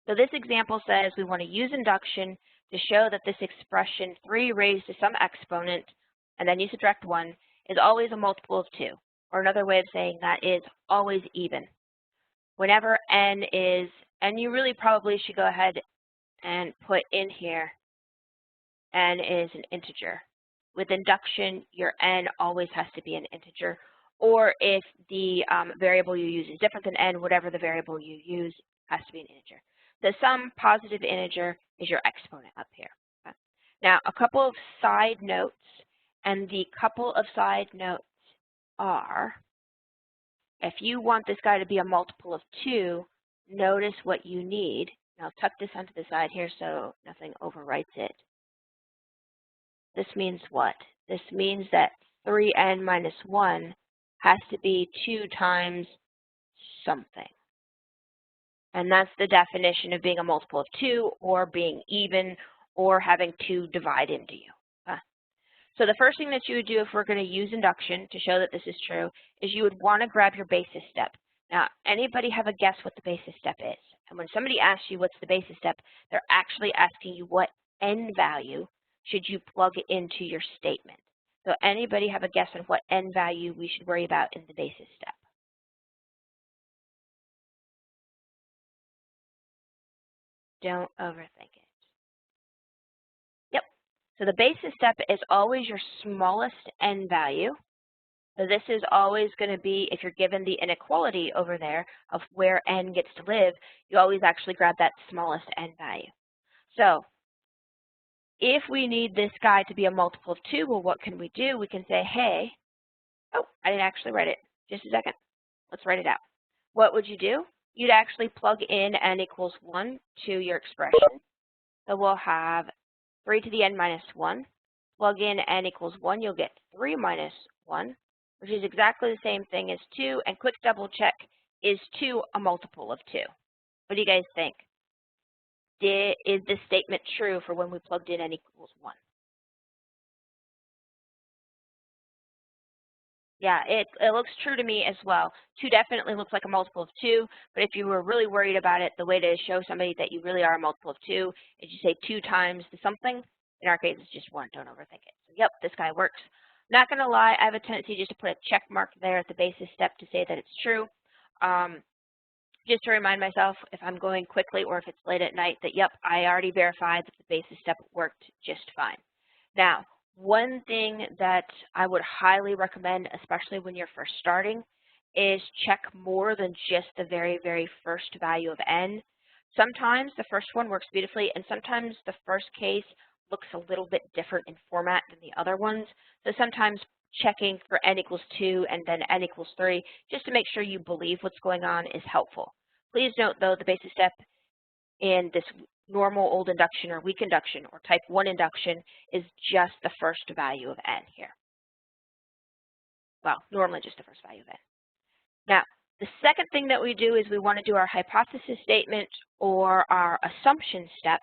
So this example says we want to use induction to show that this expression 3 raised to some exponent, and then you subtract 1, is always a multiple of 2. Or another way of saying that is always even. Whenever n is, and you really probably should go ahead and put in here, n is an integer. With induction, your n always has to be an integer. Or if the variable you use is different than n, whatever the variable you use has to be an integer. So some positive integer is your exponent up here. Okay. Now, a couple of side notes, and the couple of side notes are, if you want this guy to be a multiple of 2, notice what you need. And I'll tuck this onto the side here so nothing overwrites it. This means what? This means that 3n minus 1 has to be 2 times something. And that's the definition of being a multiple of 2, or being even, or having 2 divide into you. So the first thing that you would do if we're going to use induction to show that this is true is you would want to grab your basis step. Now, anybody have a guess what the basis step is? And when somebody asks you what's the basis step, they're actually asking you what n value should you plug into your statement. So anybody have a guess on what n value we should worry about in the basis step? Don't overthink it. Yep. So the basis step is always your smallest n value. So this is always going to be, if you're given the inequality over there of where n gets to live, you always actually grab that smallest n value. So if we need this guy to be a multiple of 2, well, what can we do? We can say, hey, oh, I didn't actually write it. Just a second. Let's write it out. What would you do? You'd actually plug in n equals 1 to your expression. So we'll have 3 to the n minus 1. Plug in n equals 1, you'll get 3 minus 1, which is exactly the same thing as 2. And quick double check, is 2 a multiple of 2? What do you guys think? Is this statement true for when we plugged in n equals 1? Yeah, it looks true to me as well. 2 definitely looks like a multiple of 2, but if you were really worried about it, the way to show somebody that you really are a multiple of 2 is you say 2 times the something. In our case, it's just 1. Don't overthink it. So, yep, this guy works. Not going to lie, I have a tendency just to put a check mark there at the basis step to say that it's true. Just to remind myself, if I'm going quickly or if it's late at night, that, yep, I already verified that the basis step worked just fine. Now, one thing that I would highly recommend, especially when you're first starting, is check more than just the very, very first value of n. Sometimes the first one works beautifully, and sometimes the first case looks a little bit different in format than the other ones. So sometimes checking for n equals 2 and then n equals 3, just to make sure you believe what's going on, is helpful. Please note, though, the basis step in this normal old induction or weak induction or type 1 induction is just the first value of n here. Well, normally just the first value of n. Now, the second thing that we do is we want to do our hypothesis statement or our assumption step,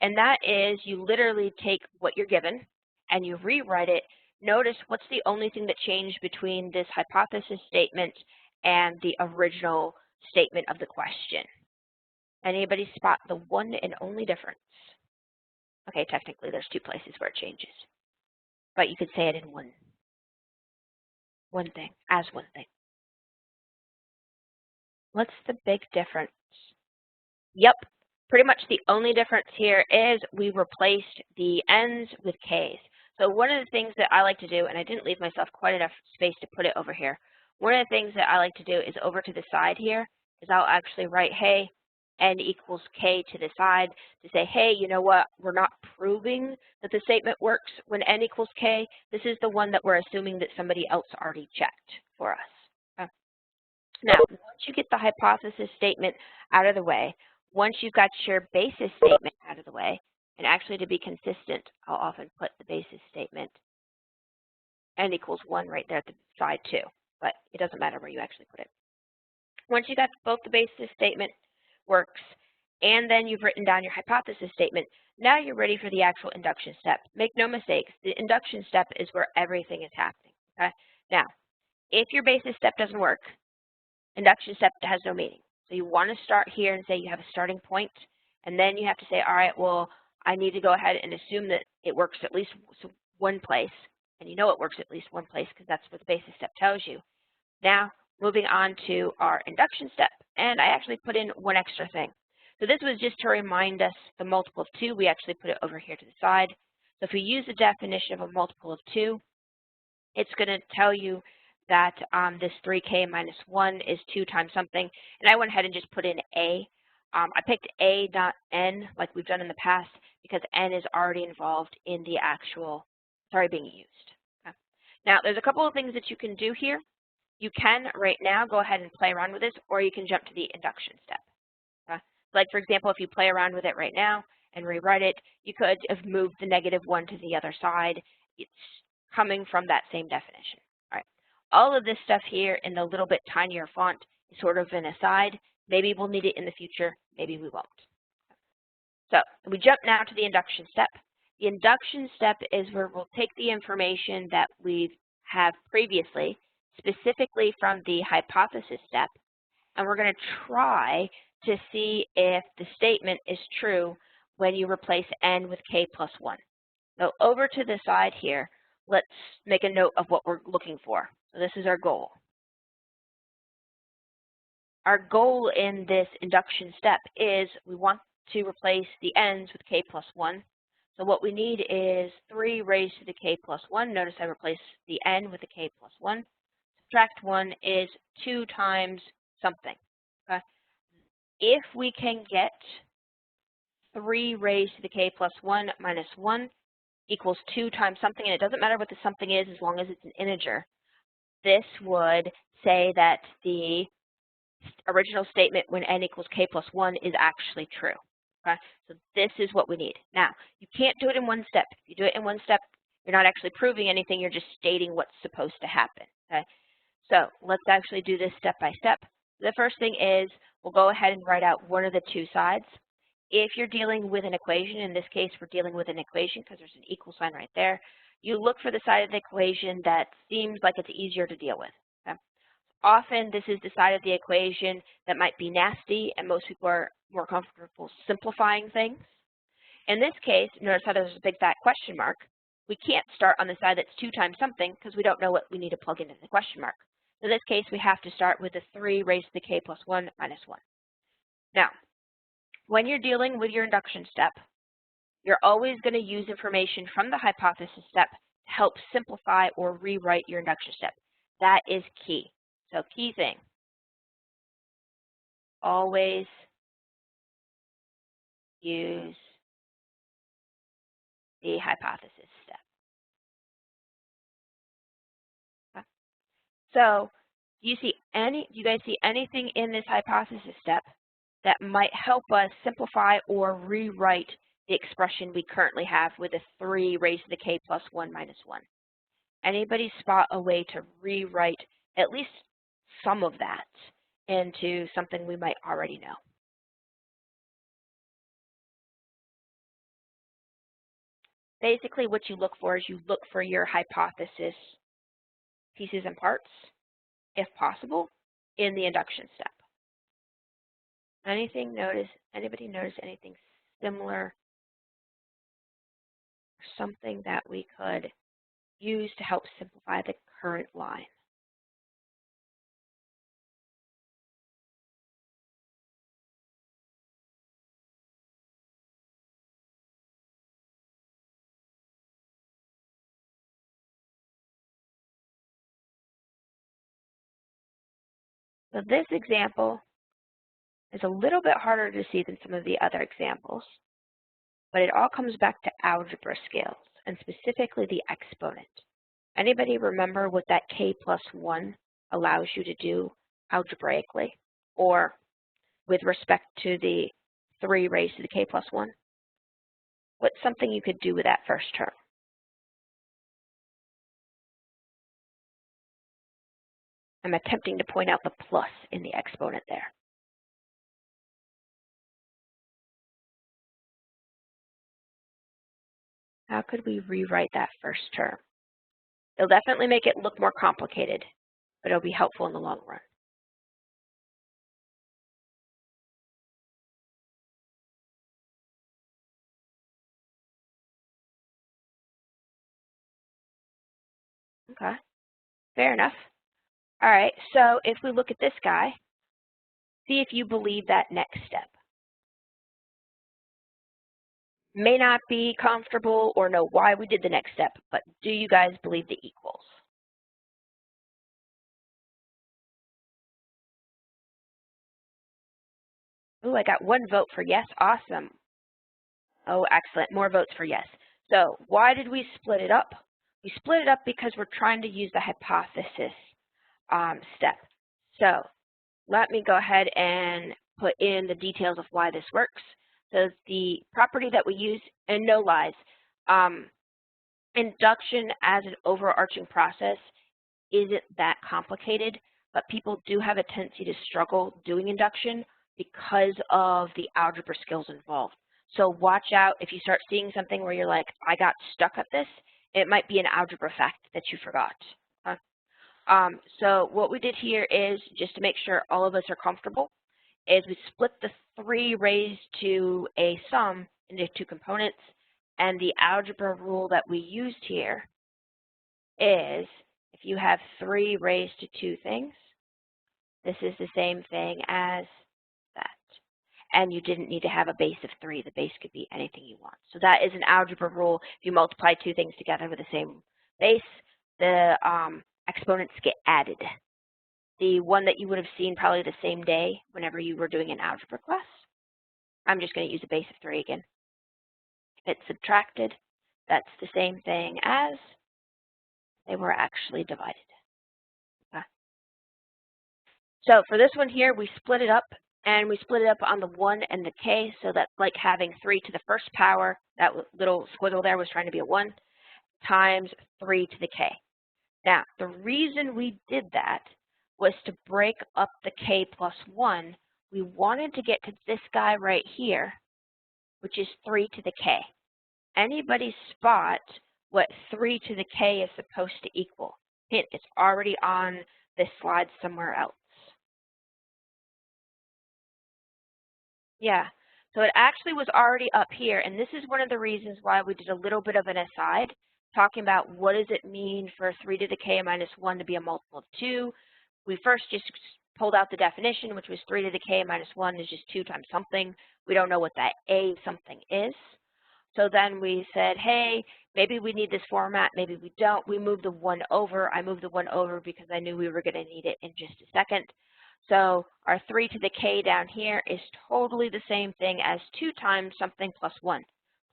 and that is you literally take what you're given and you rewrite it. Notice what's the only thing that changed between this hypothesis statement and the original statement of the question. Anybody spot the one and only difference? Okay, technically there's 2 places where it changes, but you could say it in one thing, as one thing. What's the big difference? Yep, pretty much the only difference here is we replaced the n's with k's. So one of the things that I like to do, and I didn't leave myself quite enough space to put it over here, one of the things that I like to do is over to the side here, is I'll actually write, hey, n equals k to the side to say, hey, you know what, we're not proving that the statement works when n equals k. This is the one that we're assuming that somebody else already checked for us. Okay. Now, once you get the hypothesis statement out of the way, once you've got your basis statement out of the way, and actually to be consistent, I'll often put the basis statement n equals 1 right there at the side too, but it doesn't matter where you actually put it. Once you got both the basis statement works, and then you've written down your hypothesis statement, now you're ready for the actual induction step. Make no mistakes, the induction step is where everything is happening. Okay? Now, if your basis step doesn't work, induction step has no meaning. So you want to start here and say you have a starting point, And then you have to say, all right, well, I need to go ahead and assume that it works at least one place. And you know it works at least one place because that's what the basis step tells you. Now, moving on to our induction step. And I actually put in one extra thing. So this was just to remind us the multiple of 2. We actually put it over here to the side. So if we use the definition of a multiple of 2, it's going to tell you that this 3k minus 1 is 2 times something. And I went ahead and just put in a. I picked a, not n, like we've done in the past, because n is already involved in the actual being used. Okay. Now, there's a couple of things that you can do here. You can, right now, go ahead and play around with this, or you can jump to the induction step. Okay. Like, for example, if you play around with it right now and rewrite it, you could have moved the -1 to the other side. It's coming from that same definition. All right. All of this stuff here in the little bit tinier font is sort of an aside. Maybe we'll need it in the future. Maybe we won't. So we jump now to the induction step. The induction step is where we'll take the information that we have previously, specifically from the hypothesis step, and we're going to try to see if the statement is true when you replace n with k plus 1. So over to the side here, let's make a note of what we're looking for. So this is our goal. Our goal in this induction step is we want to replace the n's with k plus 1. So what we need is 3 raised to the k plus 1. Notice I replaced the n with the k plus 1. Subtract 1 is 2 times something. Okay? If we can get 3 raised to the k plus 1 minus 1 equals 2 times something, and it doesn't matter what the something is as long as it's an integer, this would say that the original statement when n equals k plus 1 is actually true. Okay? So this is what we need. Now, you can't do it in one step. If you do it in one step, you're not actually proving anything, you're just stating what's supposed to happen. Okay? So let's actually do this step by step. The first thing is we'll go ahead and write out one of the two sides. If you're dealing with an equation, in this case we're dealing with an equation because there's an equal sign right there, you look for the side of the equation that seems like it's easier to deal with. Okay? Often this is the side of the equation that might be nasty, and most people are more comfortable simplifying things. In this case, notice how there's a big fat question mark. We can't start on the side that's 2 times something because we don't know what we need to plug into the question mark. In this case, we have to start with the 3 raised to the k plus 1 minus 1. Now, when you're dealing with your induction step, you're always going to use information from the hypothesis step to help simplify or rewrite your induction step. That is key. So key thing, always use the hypothesis step. Okay. So do you guys see anything in this hypothesis step that might help us simplify or rewrite the expression we currently have with a 3 raised to the k plus 1 minus 1? Anybody spot a way to rewrite at least some of that into something we might already know? Basically, what you look for is you look for your hypothesis pieces and parts, if possible, in the induction step. Anybody notice anything similar, or something that we could use to help simplify the current line? So this example is a little bit harder to see than some of the other examples, but it all comes back to algebra skills, and specifically the exponent. Anybody remember what that k plus 1 allows you to do algebraically, or with respect to the 3 raised to the k plus 1? What's something you could do with that first term? I'm attempting to point out the plus in the exponent there. How could we rewrite that first term? It'll definitely make it look more complicated, but it'll be helpful in the long run. Okay, fair enough. All right, so if we look at this guy, see if you believe that next step. May not be comfortable or know why we did the next step, but do you guys believe the equals? Oh, I got one vote for yes. Awesome. Oh, excellent. More votes for yes. So why did we split it up? We split it up because we're trying to use the hypothesis step. So let me go ahead and put in the details of why this works. So the property that we use, and no lies, induction as an overarching process isn't that complicated, but people do have a tendency to struggle doing induction because of the algebra skills involved. So watch out if you start seeing something where you're like, I got stuck at this, it might be an algebra fact that you forgot. So what we did here is, just to make sure all of us are comfortable, is we split the 3 raised to a sum into 2 components, and the algebra rule that we used here is if you have 3 raised to 2 things, this is the same thing as that. And you didn't need to have a base of 3. The base could be anything you want. So that is an algebra rule. If you multiply 2 things together with the same base, the exponents get added. The one that you would have seen probably the same day whenever you were doing an algebra class, I'm just going to use a base of 3 again. If it's subtracted, that's the same thing as they were actually divided. Okay. So for this one here, we split it up, and we split it up on the 1 and the k, so that's like having 3 to the first power, that little squiggle there was trying to be a 1, times 3 to the k. Now, the reason we did that was to break up the k plus 1. We wanted to get to this guy right here, which is 3 to the k. Anybody spot what 3 to the k is supposed to equal? Hint, it's already on this slide somewhere else. Yeah, so it actually was already up here, and this is one of the reasons why we did a little bit of an aside, talking about what does it mean for 3 to the k minus 1 to be a multiple of 2. We first just pulled out the definition, which was 3 to the k minus 1 is just 2 times something. We don't know what that a something is. So then we said, hey, maybe we need this format, maybe we don't. We moved the 1 over. I moved the 1 over because I knew we were going to need it in just a second. So our 3 to the k down here is totally the same thing as 2 times something plus 1.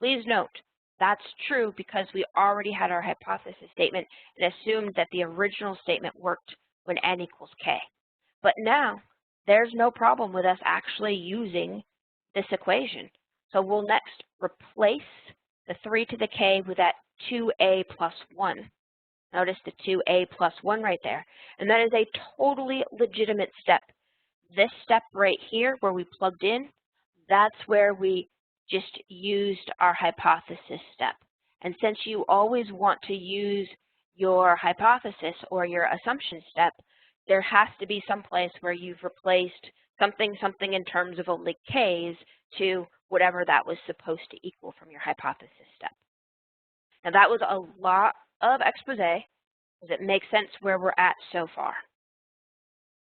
Please note, that's true because we already had our hypothesis statement and assumed that the original statement worked when n equals k. But now, there's no problem with us actually using this equation. So we'll next replace the 3 to the k with that 2a plus 1. Notice the 2a plus 1 right there. And that is a totally legitimate step. This step right here where we plugged in, that's where we just used our hypothesis step. And since you always want to use your hypothesis or your assumption step, there has to be some place where you've replaced something in terms of only k's to whatever that was supposed to equal from your hypothesis step. Now that was a lot of expose. Does it make sense where we're at so far?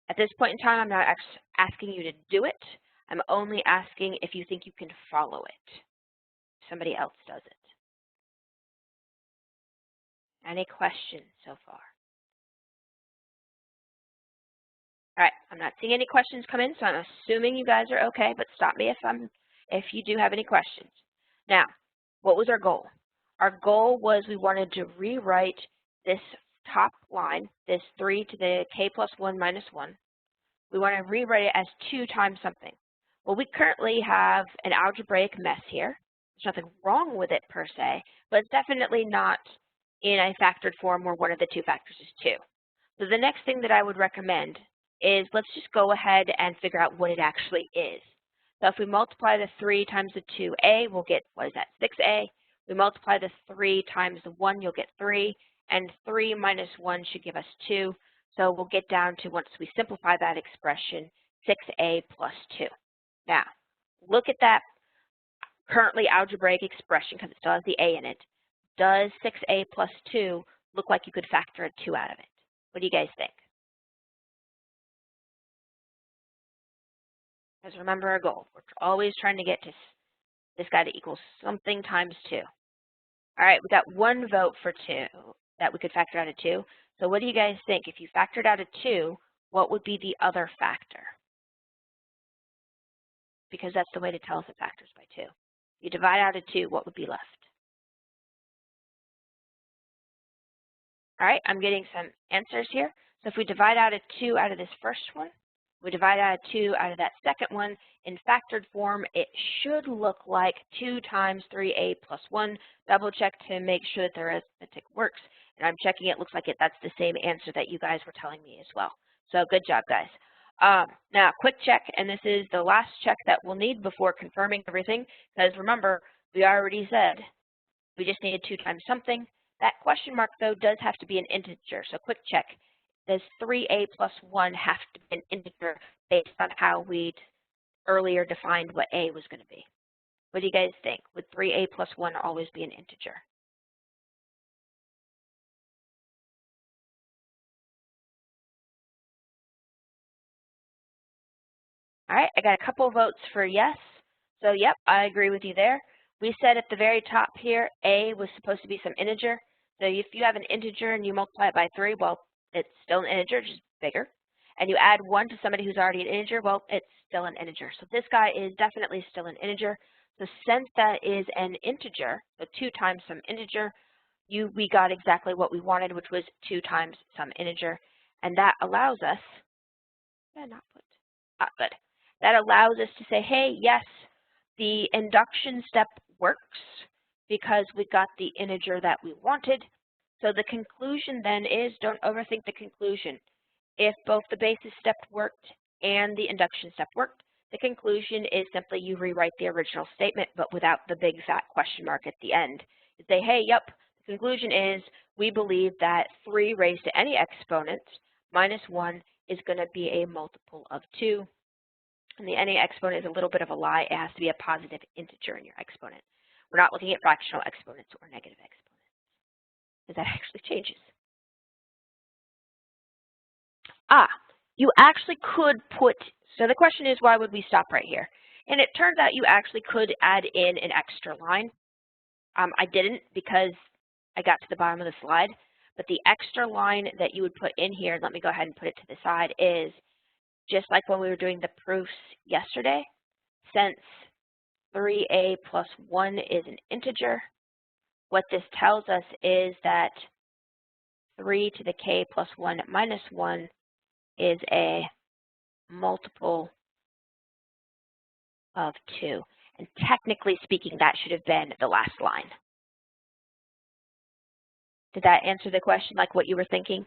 At this point in time, I'm not asking you to do it. I'm only asking if you think you can follow it. Somebody else does it. Any questions so far? All right, I'm not seeing any questions come in, so I'm assuming you guys are okay, but stop me if you do have any questions. Now, what was our goal? Our goal was we wanted to rewrite this top line, this 3 to the k plus 1 minus 1. We want to rewrite it as 2 times something. Well, we currently have an algebraic mess here. There's nothing wrong with it per se, but it's definitely not in a factored form where one of the 2 factors is 2. So the next thing that I would recommend is let's just go ahead and figure out what it actually is. So if we multiply the 3 times the 2a, we'll get, what is that, 6a. We multiply the 3 times the 1, you'll get 3. And 3 minus 1 should give us 2. So we'll get down to, once we simplify that expression, 6a plus 2. Now, look at that currently algebraic expression because it still has the a in it. Does 6a plus 2 look like you could factor a 2 out of it. What do you guys think? Because remember our goal. We're always trying to get to this guy to equal something times 2. All right, we got 1 vote for 2 that we could factor out of 2. So what do you guys think? If you factored out a 2, what would be the other factor? Because that's the way to tell us it factors by 2. You divide out a 2, what would be left? All right, I'm getting some answers here. So if we divide out a 2 out of this first one, we divide out a 2 out of that second one, in factored form, it should look like 2 times 3a plus 1. Double check to make sure that the arithmetic works. And I'm checking it looks like that's the same answer that you guys were telling me as well. So good job, guys. Now, quick check, and this is the last check that we'll need before confirming everything, because remember, we already said we just needed 2 times something. That question mark, though, does have to be an integer, so quick check. Does 3a plus 1 have to be an integer based on how we'd earlier defined what a was going to be? What do you guys think? Would 3a plus 1 always be an integer? All right, I got a couple votes for yes. So, yep, I agree with you there. We said at the very top here, a was supposed to be some integer. So if you have an integer and you multiply it by 3, well, it's still an integer, just bigger. And you add 1 to somebody who's already an integer, well, it's still an integer. So this guy is definitely still an integer. So since that is an integer, so 2 times some integer, we got exactly what we wanted, which was 2 times some integer. And that allows us, good. That allows us to say, hey, yes, the induction step works because we got the integer that we wanted. So the conclusion then is, don't overthink the conclusion. If both the basis step worked and the induction step worked, the conclusion is simply you rewrite the original statement, but without the big fat question mark at the end. You say, hey, yep, the conclusion is we believe that 3 raised to any exponent minus 1 is going to be a multiple of 2. And the any exponent is a little bit of a lie. It has to be a positive integer in your exponent. We're not looking at fractional exponents or negative exponents, because that actually changes. You actually could put, so the question is, why would we stop right here? And it turns out you actually could add in an extra line. I didn't because I got to the bottom of the slide. But the extra line that you would put in here, let me go ahead and put it to the side, is just like when we were doing the proofs yesterday, since 3a plus 1 is an integer, what this tells us is that 3 to the k plus 1 minus 1 is a multiple of 2. And technically speaking, that should have been the last line. Did that answer the question like what you were thinking?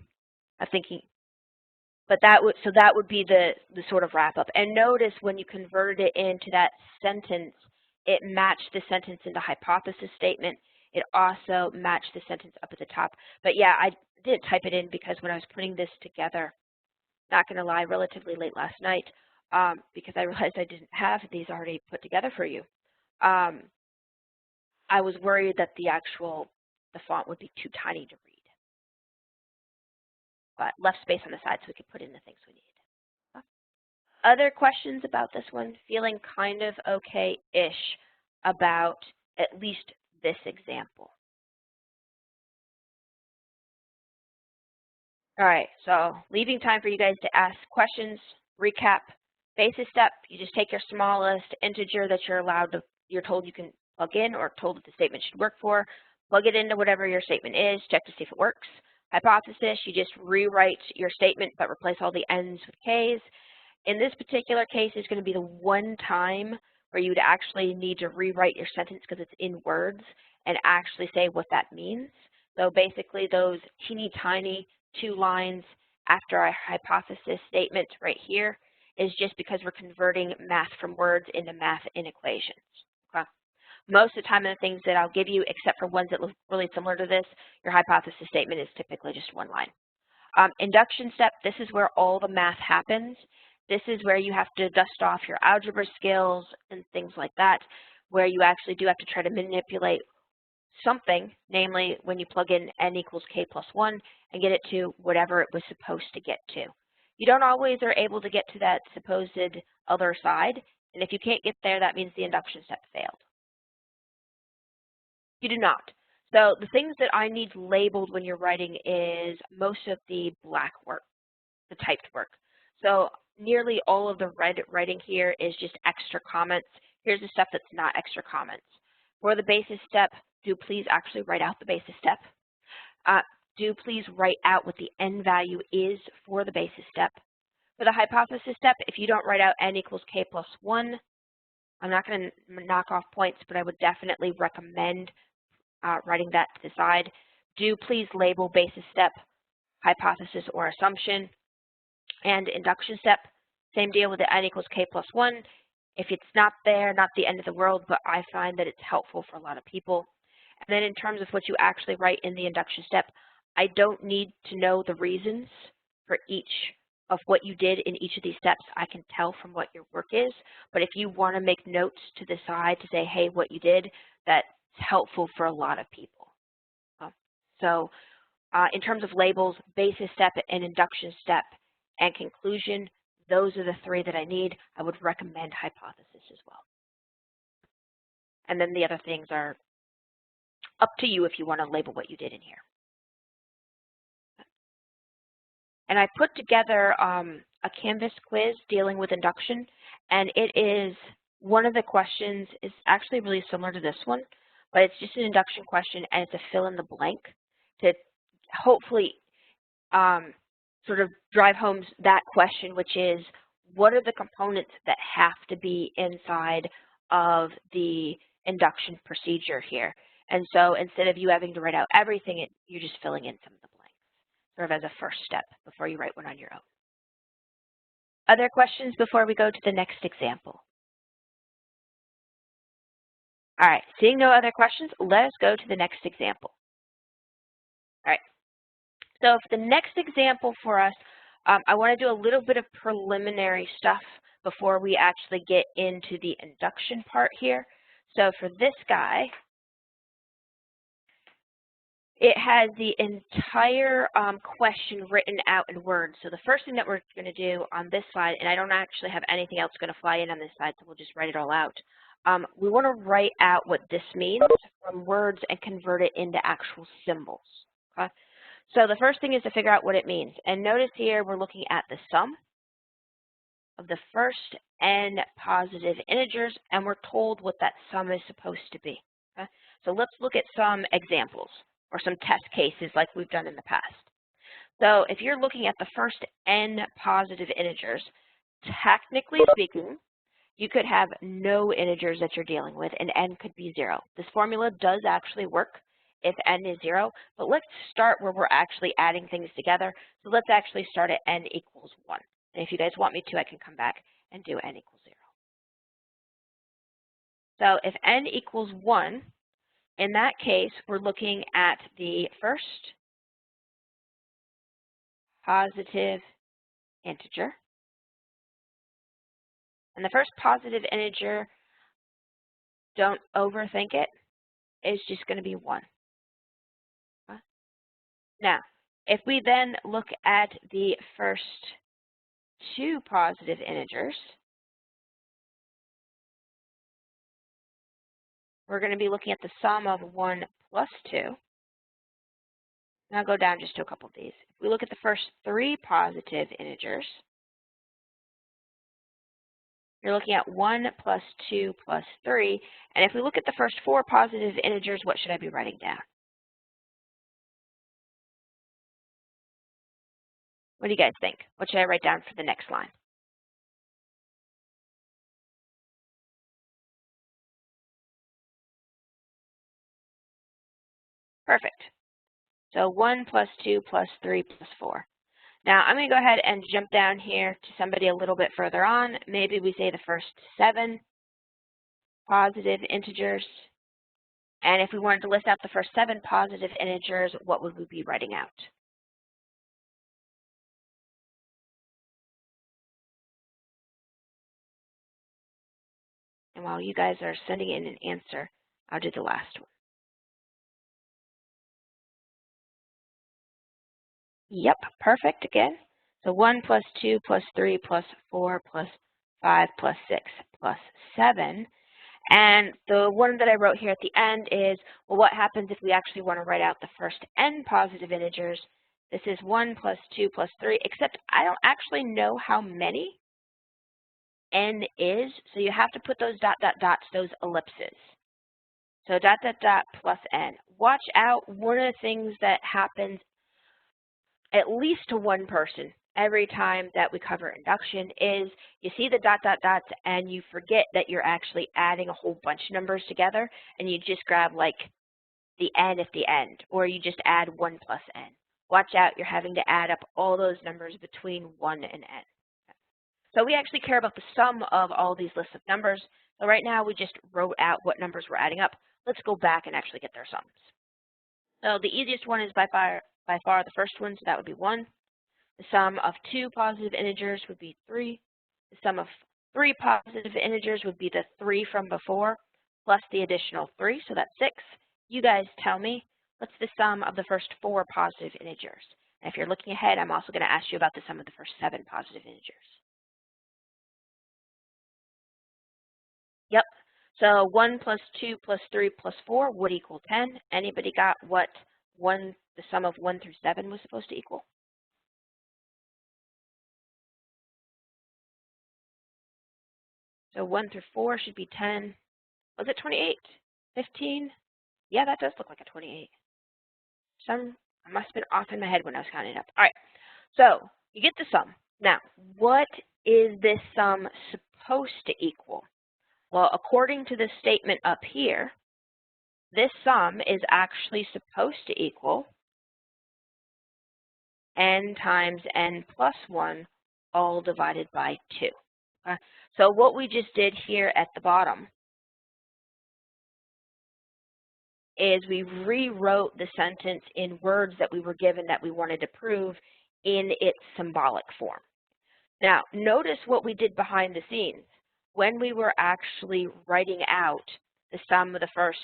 But that would be the sort of wrap up. And notice when you converted it into that sentence, it matched the sentence into hypothesis statement. It also matched the sentence up at the top. But yeah, I didn't type it in because when I was putting this together, not going to lie, relatively late last night, because I realized I didn't have these already put together for you. I was worried that the font would be too tiny to read. But left space on the side so we could put in the things we need. Other questions about this one? Feeling kind of okay-ish about at least this example. All right, so leaving time for you guys to ask questions, recap, basis step, you just take your smallest integer that you're told you can plug in or told that the statement should work for, plug it into whatever your statement is, check to see if it works. Hypothesis, you just rewrite your statement but replace all the n's with k's. In this particular case, it's going to be the one time where you would actually need to rewrite your sentence because it's in words and actually say what that means. So basically those teeny tiny 2 lines after our hypothesis statement right here is just because we're converting math from words into math in equations. Okay? Most of the time in the things that I'll give you, except for ones that look really similar to this, your hypothesis statement is typically just 1 line. Induction step, this is where all the math happens. This is where you have to dust off your algebra skills and things like that, where you actually do have to try to manipulate something, namely when you plug in n equals k plus 1 and get it to whatever it was supposed to get to. You don't always are able to get to that supposed other side, and if you can't get there, that means the induction step failed. You do not. So the things that I need labeled when you're writing is most of the black work, the typed work. So nearly all of the red writing here is just extra comments. Here's the stuff that's not extra comments. For the basis step, do please actually write out the basis step. Do please write out what the n value is for the basis step. For the hypothesis step, if you don't write out n equals k plus 1, I'm not going to knock off points, but I would definitely recommend writing that to the side. Do please label basis step, hypothesis, or assumption. And induction step, same deal with the n equals k plus 1. If it's not there, not the end of the world, but I find that it's helpful for a lot of people. And then in terms of what you actually write in the induction step, I don't need to know the reasons for each of what you did in each of these steps. I can tell from what your work is, but if you want to make notes to the side to say, hey, what you did, that's helpful for a lot of people. So in terms of labels, basis step and induction step and conclusion, those are the three that I need. I would recommend hypothesis as well. And then the other things are up to you if you want to label what you did in here. And I put together a Canvas quiz dealing with induction, and it is one of the questions is actually really similar to this one, but it's just an induction question, and it's a fill in the blank to hopefully sort of drive home that question, which is, what are the components that have to be inside of the induction procedure here? And so instead of you having to write out everything, you're just filling in some of the blanks, sort of as a first step before you write one on your own. Other questions before we go to the next example? All right, seeing no other questions, let us go to the next example. All right, so for the next example for us, I want to do a little bit of preliminary stuff before we actually get into the induction part here. So for this guy, it has the entire question written out in words. So the first thing that we're going to do on this side, and I don't actually have anything else going to fly in on this side, so we'll just write it all out. We want to write out what this means from words and convert it into actual symbols. Okay? So the first thing is to figure out what it means. And notice here we're looking at the sum of the first n positive integers, and we're told what that sum is supposed to be. Okay? So let's look at some examples or some test cases like we've done in the past. So if you're looking at the first n positive integers, technically speaking, you could have no integers that you're dealing with, and n could be 0. This formula does actually work if n is 0, but let's start where we're actually adding things together. So let's actually start at n equals 1. And if you guys want me to, I can come back and do n equals 0. So if n equals 1, in that case, we're looking at the first positive integer. And the first positive integer, don't overthink it, is just going to be 1. Okay? Now, if we then look at the first two positive integers, we're going to be looking at the sum of 1 plus 2. And I'll go down just to a couple of these. If we look at the first three positive integers, you're looking at 1 plus 2 plus 3. And if we look at the first four positive integers, what should I be writing down? What do you guys think? What should I write down for the next line? Perfect. So 1 plus 2 plus 3 plus 4. Now I'm going to go ahead and jump down here to somebody a little bit further on. Maybe we say the first 7 positive integers. And if we wanted to list out the first 7 positive integers, what would we be writing out? And while you guys are sending in an answer, I'll do the last one. Yep, perfect again. So 1 plus 2 plus 3 plus 4 plus 5 plus 6 plus 7. And the one that I wrote here at the end is, well, what happens if we actually want to write out the first n positive integers? This is 1 plus 2 plus 3, except I don't actually know how many n is, so you have to put those dot, dot, dots, those ellipses. So dot, dot, dot plus n. Watch out, one of the things that happens at least to one person every time that we cover induction is you see the dot, dot, dots, and you forget that you're actually adding a whole bunch of numbers together, and you just grab like the n at the end, or you just add 1 plus n. Watch out, you're having to add up all those numbers between 1 and n. So we actually care about the sum of all these lists of numbers. So right now we just wrote out what numbers we're adding up. Let's go back and actually get their sums. So the easiest one is by far the first one, so that would be 1. The sum of 2 positive integers would be 3. The sum of 3 positive integers would be the 3 from before, plus the additional 3, so that's 6. You guys tell me, what's the sum of the first 4 positive integers? And if you're looking ahead, I'm also going to ask you about the sum of the first 7 positive integers. Yep. So 1 plus 2 plus 3 plus 4 would equal 10. Anybody got what the sum of 1 through 7 was supposed to equal? So 1 through 4 should be 10. Was it 28? 15? Yeah, that does look like a 28. I must have been off in my head when I was counting it up. All right, so you get the sum. Now, what is this sum supposed to equal? Well, according to the statement up here, this sum is actually supposed to equal n times n plus 1 all divided by 2. Okay? So what we just did here at the bottom is we rewrote the sentence in words that we were given that we wanted to prove in its symbolic form. Now, notice what we did behind the scenes. When we were actually writing out the sum of the first,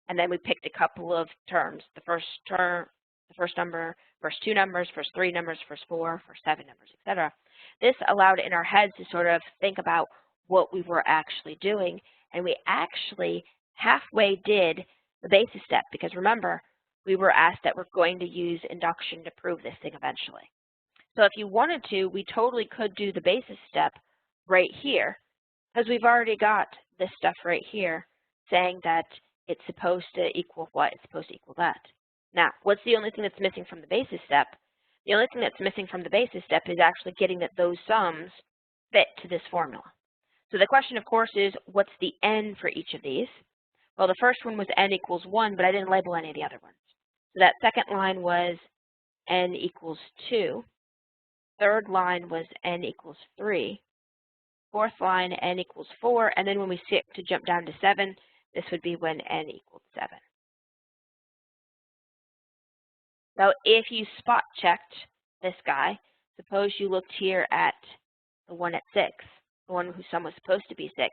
and then we picked a couple of terms, the first term, the first number, first 2 numbers, first 3 numbers, first 4, first 7 numbers, etc. This allowed in our heads to sort of think about what we were actually doing, and we actually halfway did the basis step, because remember, we were asked that we're going to use induction to prove this thing eventually. So if you wanted to, we totally could do the basis step right here, because we've already got this stuff right here saying that it's supposed to equal what? It's supposed to equal that. Now, what's the only thing that's missing from the basis step? The only thing that's missing from the basis step is actually getting that those sums fit to this formula. So the question, of course, is what's the n for each of these? Well, the first one was n equals 1, but I didn't label any of the other ones. So that second line was n equals 2. Third line was n equals 3. Fourth line, n equals 4. And then when we skip to jump down to 7, this would be when n equals 7. So if you spot checked this guy, suppose you looked here at the one at 6, the one whose sum was supposed to be 6.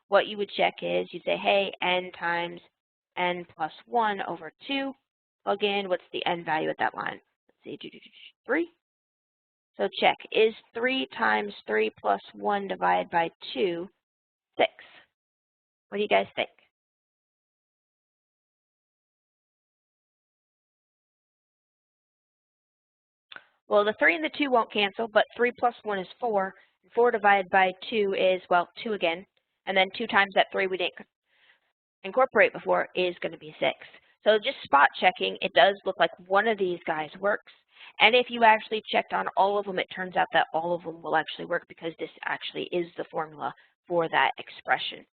What you would check is you say, hey, n times n plus 1 over 2. Plug in, what's the n value at that line? Let's see, 3. So check, is 3 times 3 plus 1 divided by 2, 6? What do you guys think? Well, the 3 and the 2 won't cancel, but 3 plus 1 is 4. And 4 divided by 2 is, well, 2 again. And then 2 times that 3 we didn't incorporate before is going to be 6. So just spot checking, it does look like one of these guys works. And if you actually checked on all of them, it turns out that all of them will actually work because this actually is the formula for that expression.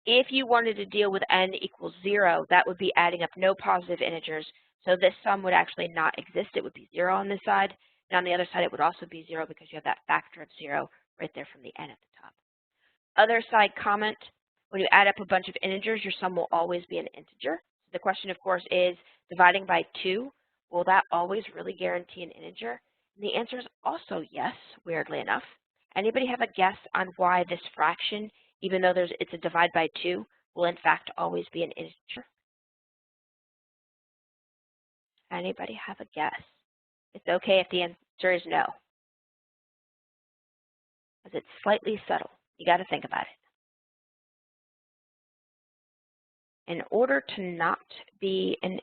If you wanted to deal with n equals 0, that would be adding up no positive integers. So this sum would actually not exist. It would be 0 on this side. And on the other side, it would also be 0 because you have that factor of 0 right there from the n at the top. Other side comment, when you add up a bunch of integers, your sum will always be an integer. The question, of course, is dividing by 2, will that always really guarantee an integer? And the answer is also yes, weirdly enough. Anybody have a guess on why this fraction, even though it's a divide by 2, will in fact always be an integer? Anybody have a guess? It's okay if the answer is no, because it's slightly subtle. You got to think about it. In order to not be a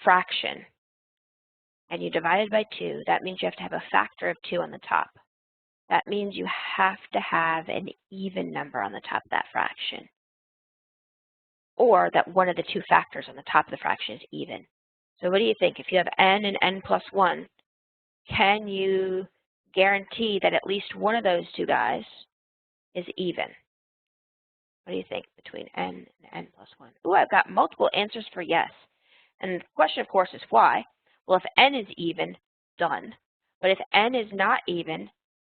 fraction and you divide it by 2, that means you have to have a factor of 2 on the top. That means you have to have an even number on the top of that fraction, or that one of the 2 factors on the top of the fraction is even. So what do you think? If you have n and n plus 1, can you guarantee that at least one of those 2 guys is even? What do you think between n and n plus 1? Ooh, I've got multiple answers for yes. And the question, of course, is why? Well, if n is even, done. But if n is not even,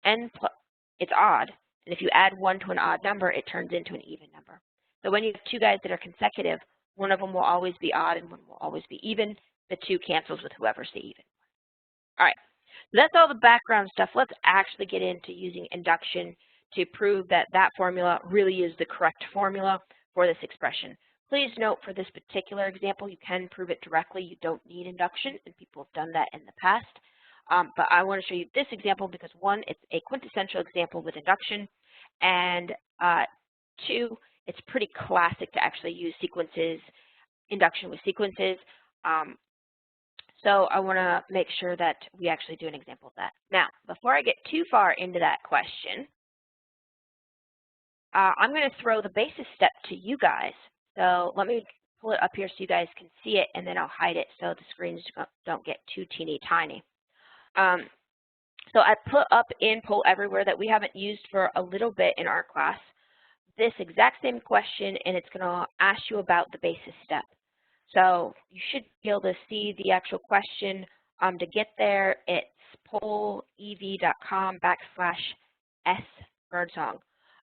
it's odd. And if you add 1 to an odd number, it turns into an even number. So when you have 2 guys that are consecutive, one of them will always be odd and one will always be even. The 2 cancels with whoever's the even. All right, so that's all the background stuff. Let's actually get into using induction to prove that that formula really is the correct formula for this expression. Please note for this particular example, you can prove it directly. You don't need induction, and people have done that in the past. But I want to show you this example because 1, it's a quintessential example with induction, and 2, it's pretty classic to actually use induction with sequences. So I want to make sure that we actually do an example of that. Now, before I get too far into that question, I'm going to throw the basis step to you guys. So let me pull it up here so you guys can see it, and then I'll hide it so the screens don't get too teeny tiny. So I put up in Poll Everywhere that we haven't used for a little bit in our class this exact same question, and it's going to ask you about the basis step. So you should be able to see the actual question. To get there, it's pollev.com/sbirdsong.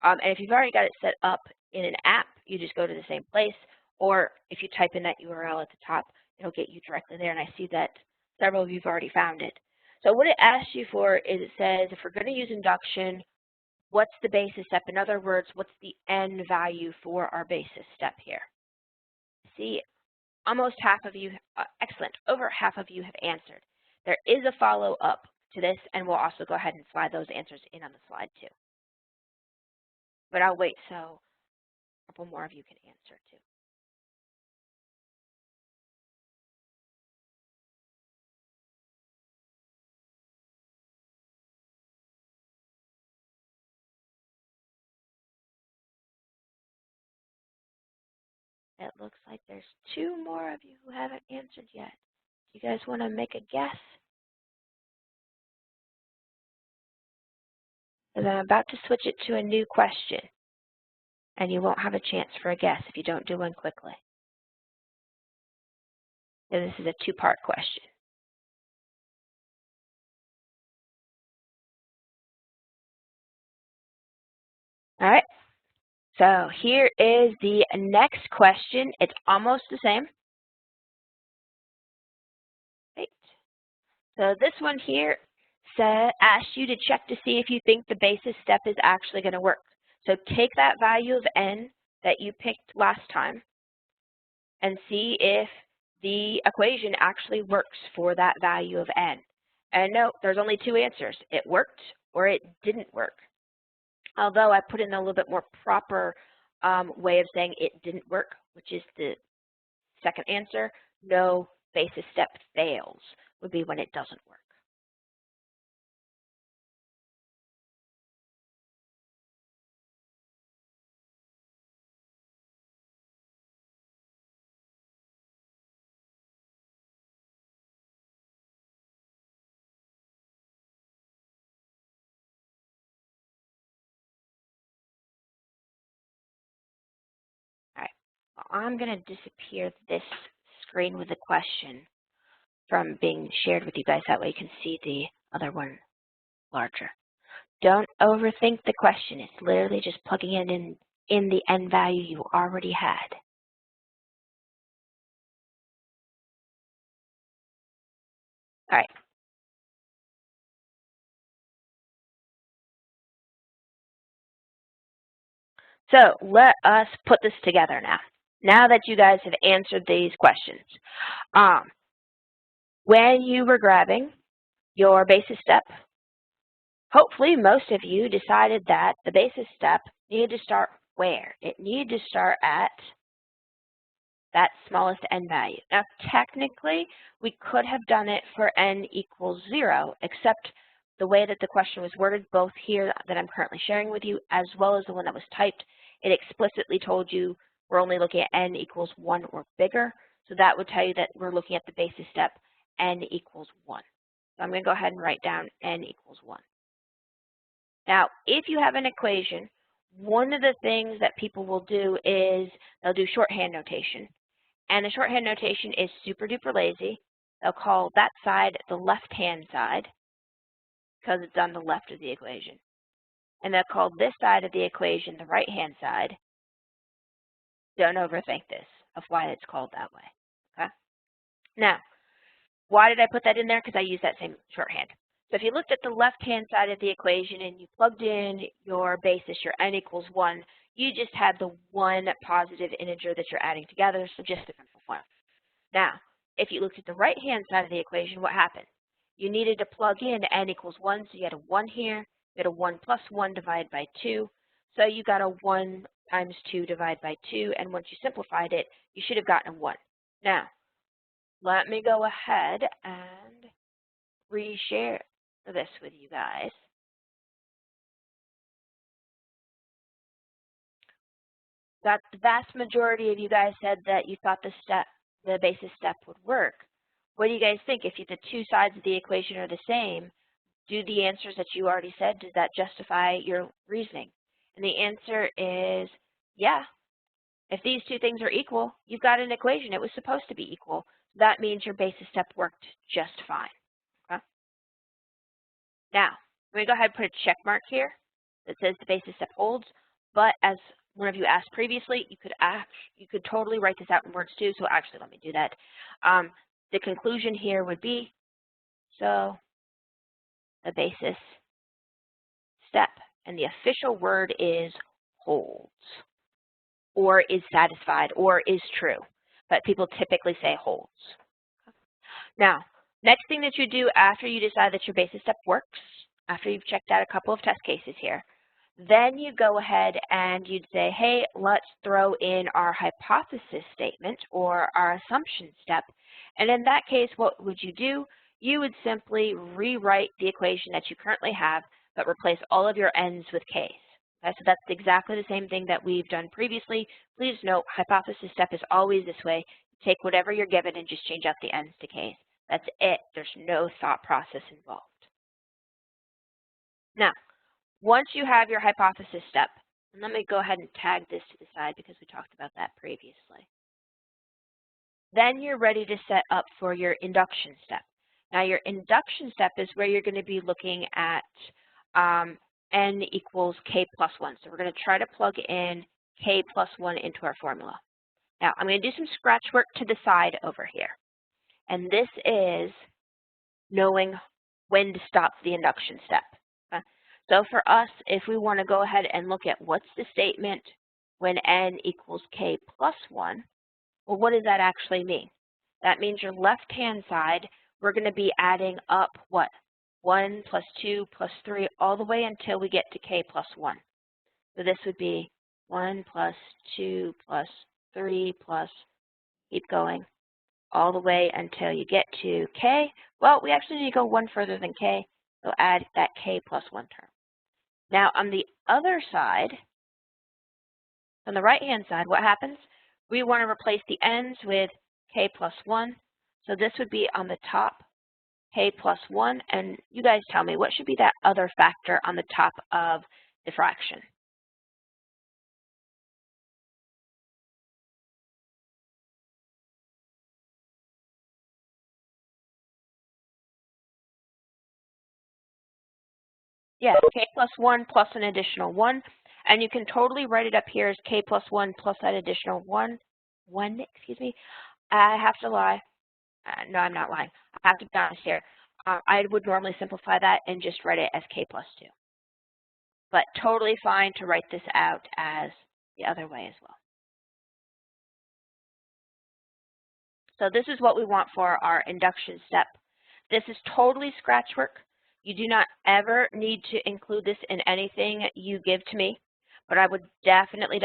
And if you've already got it set up in an app, you just go to the same place. Or if you type in that URL at the top, it'll get you directly there. And I see that several of you have already found it. So what it asks you for is it says, if we're going to use induction, what's the basis step? In other words, what's the n value for our basis step here? See, almost half of you, excellent, over half of you have answered. There is a follow-up to this, and we'll also go ahead and slide those answers in on the slide too. But I'll wait so a couple more of you can answer too. It looks like there's 2 more of you who haven't answered yet. Do you guys want to make a guess? Because I'm about to switch it to a new question, and you won't have a chance for a guess if you don't do one quickly. So this is a 2-part question. All right, so here is the next question. It's almost the same. Right. So this one here asks you to check to see if you think the basis step is actually going to work. So take that value of n that you picked last time and see if the equation actually works for that value of n. And note, there's only 2 answers. It worked or it didn't work. Although I put in a little bit more proper way of saying it didn't work, which is the second answer. No basis step fails would be when it doesn't work. All right, well, I'm going to disappear this screen with the question from being shared with you guys. That way you can see the other one larger. Don't overthink the question. It's literally just plugging it in the n value you already had. All right. So let us put this together now. Now that you guys have answered these questions. When you were grabbing your basis step, hopefully most of you decided that the basis step needed to start where? It needed to start at that smallest n value. Now technically, we could have done it for n equals 0, except the way that the question was worded, both here that I'm currently sharing with you, as well as the one that was typed, it explicitly told you we're only looking at n equals 1 or bigger. So that would tell you that we're looking at the basis step n equals 1. So I'm going to go ahead and write down n equals 1. Now, if you have an equation, one of the things that people will do is they'll do shorthand notation. And the shorthand notation is super duper lazy. They'll call that side the left-hand side because it's on the left of the equation. And they'll call this side of the equation the right-hand side. Don't overthink this of why it's called that way. Okay? Now, why did I put that in there? Because I use that same shorthand. So if you looked at the left-hand side of the equation and you plugged in your basis, your n equals 1, you just had the one positive integer that you're adding together, so just a simple form. Now, if you looked at the right-hand side of the equation, what happened? You needed to plug in n equals 1, so you had a 1 here. You had a 1 plus 1 divided by 2. So you got a 1 times 2 divided by 2, and once you simplified it, you should have gotten a 1. Now, let me go ahead and reshare this with you guys. That the vast majority of you guys said that you thought the basis step would work. What do you guys think? If the two sides of the equation are the same, do the answers that you already said, does that justify your reasoning? And the answer is, yeah. If these two things are equal, you've got an equation. It was supposed to be equal. That means your basis step worked just fine. Okay? Now, I'm going to go ahead and put a check mark here that says the basis step holds, but as one of you asked previously, you could totally write this out in words too, so actually let me do that. The conclusion here would be, so the basis step, and the official word is holds, or is satisfied, or is true, but people typically say holds. Now, next thing that you do after you decide that your basis step works, after you've checked out a couple of test cases here, then you go ahead and you'd say, hey, let's throw in our hypothesis statement or our assumption step. And in that case, what would you do? You would simply rewrite the equation that you currently have, but replace all of your n's with k's. Okay, so that's exactly the same thing that we've done previously. Please note, hypothesis step is always this way. Take whatever you're given and just change out the n's to k's. That's it. There's no thought process involved. Now, once you have your hypothesis step, and let me go ahead and tag this to the side because we talked about that previously. Then you're ready to set up for your induction step. Now, your induction step is where you're going to be looking at n equals k plus 1. So we're going to try to plug in k plus 1 into our formula. Now, I'm going to do some scratch work to the side over here. And this is knowing when to stop the induction step. Okay? So for us, if we want to go ahead and look at what's the statement when n equals k plus 1, well, what does that actually mean? That means your left-hand side, we're going to be adding up what? 1 plus 2 plus 3 all the way until we get to k plus 1. So this would be 1 plus 2 plus 3 plus, keep going, all the way until you get to k. Well, we actually need to go one further than k, so add that k plus 1 term. Now, on the other side, on the right-hand side, what happens? We want to replace the n's with k plus 1. So this would be on the top, k plus 1. And you guys tell me, what should be that other factor on the top of the fraction? Yeah, k plus 1 plus an additional 1. And you can totally write it up here as k plus 1 plus that additional 1. I have to lie. No, I'm not lying. I have to be honest here. I would normally simplify that and just write it as k plus 2. But totally fine to write this out as the other way as well. So this is what we want for our induction step. This is totally scratch work. You do not ever need to include this in anything you give to me, but I would definitely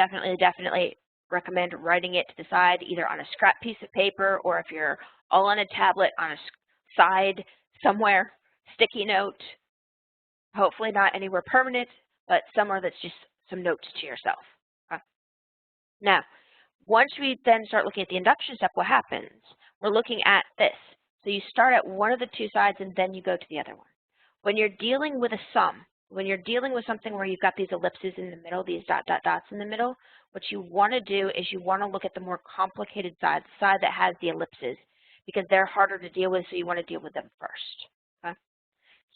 recommend writing it to the side, either on a scrap piece of paper, or if you're all on a tablet, on a side somewhere, sticky note, hopefully not anywhere permanent, but somewhere that's just some notes to yourself. Okay? Now, once we then start looking at the induction step, what happens? We're looking at this. So you start at one of the two sides and then you go to the other one. When you're dealing with a sum, when you're dealing with something where you've got these ellipses in the middle, these dots in the middle, what you want to do is you want to look at the more complicated side, the side that has the ellipses, because they're harder to deal with, so you want to deal with them first. Okay?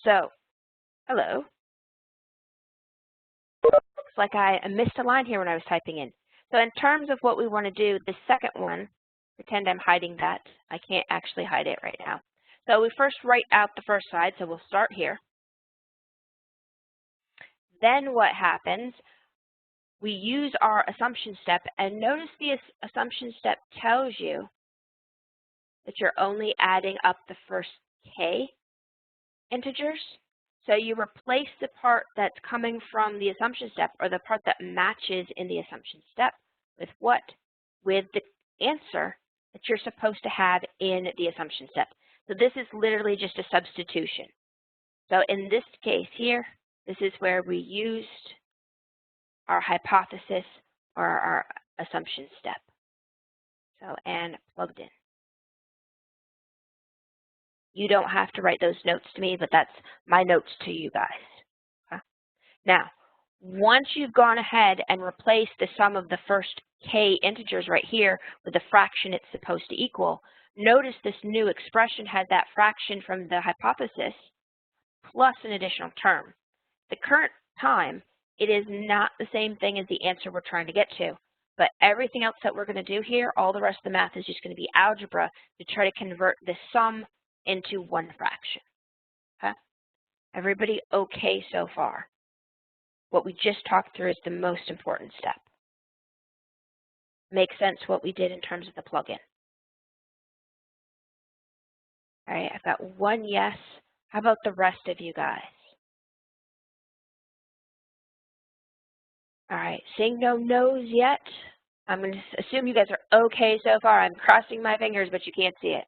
So, hello. Looks like I missed a line here when I was typing in. So in terms of what we want to do, the second one, pretend I'm hiding that. I can't actually hide it right now. So we first write out the first side, so we'll start here. Then what happens, we use our assumption step, and notice the assumption step tells you that you're only adding up the first k integers. So you replace the part that's coming from the assumption step, or the part that matches in the assumption step, with what? With the answer that you're supposed to have in the assumption step. So this is literally just a substitution. So in this case here, this is where we used our hypothesis or our assumption step. So, and plugged in. You don't have to write those notes to me, but that's my notes to you guys. Okay? Now, once you've gone ahead and replaced the sum of the first k integers right here with the fraction it's supposed to equal, notice this new expression had that fraction from the hypothesis plus an additional term. The current time, it is not the same thing as the answer we're trying to get to. But everything else that we're going to do here, all the rest of the math is just going to be algebra to try to convert the sum into one fraction. Okay? Everybody okay so far? What we just talked through is the most important step. Make sense what we did in terms of the plug-in. All right, I've got one yes. How about the rest of you guys? All right, seeing no no's yet, I'm going to assume you guys are okay so far. I'm crossing my fingers, but you can't see it.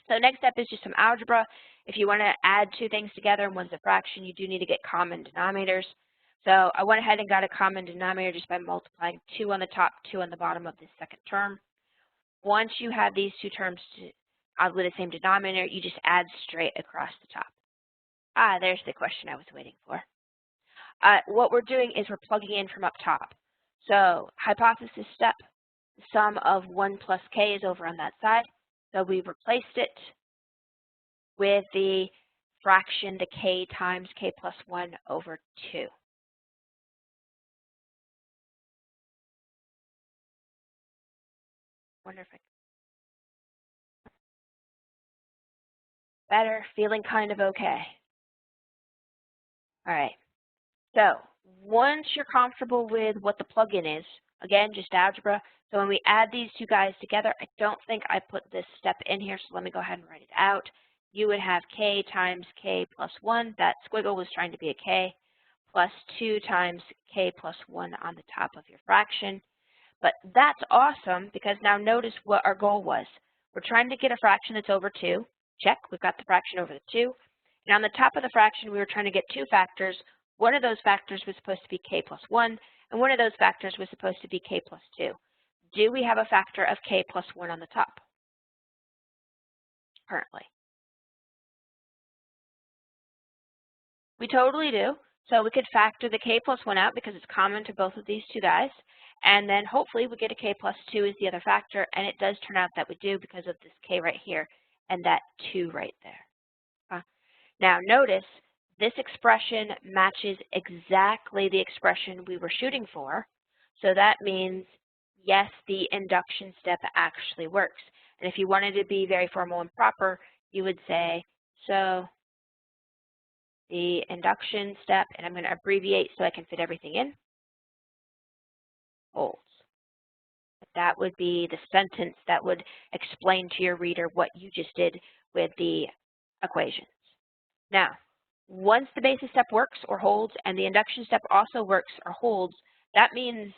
So next step is just some algebra. If you want to add two things together and one's a fraction, you do need to get common denominators. So I went ahead and got a common denominator just by multiplying 2 on the top, 2 on the bottom of this second term. Once you have these two terms with the same denominator, you just add straight across the top. There's the question I was waiting for. What we're doing is we're plugging in from up top. So hypothesis step, the sum of 1 plus k is over on that side. So we've replaced it with the fraction, the k times k plus 1 over 2. Wonder if better, feeling kind of okay. All right. So once you're comfortable with what the plug-in is, again, just algebra. So when we add these two guys together, I don't think I put this step in here, so let me go ahead and write it out. You would have k times k plus 1. That squiggle was trying to be a k, plus 2 times k plus 1 on the top of your fraction. But that's awesome, because now notice what our goal was. We're trying to get a fraction that's over 2. Check, we've got the fraction over the 2. And on the top of the fraction, we were trying to get two factors. One of those factors was supposed to be k plus 1, and one of those factors was supposed to be k plus 2. Do we have a factor of k plus 1 on the top currently? We totally do. So we could factor the k plus 1 out because it's common to both of these two guys. And then hopefully we get a k plus 2 as the other factor, and it does turn out that we do because of this k right here and that 2 right there. Now notice this expression matches exactly the expression we were shooting for. So that means, yes, the induction step actually works. And if you wanted to be very formal and proper, you would say, so the induction step, and I'm going to abbreviate so I can fit everything in, holds. that would be the sentence that would explain to your reader what you just did with the equations. Now, once the basis step works or holds and the induction step also works or holds, that means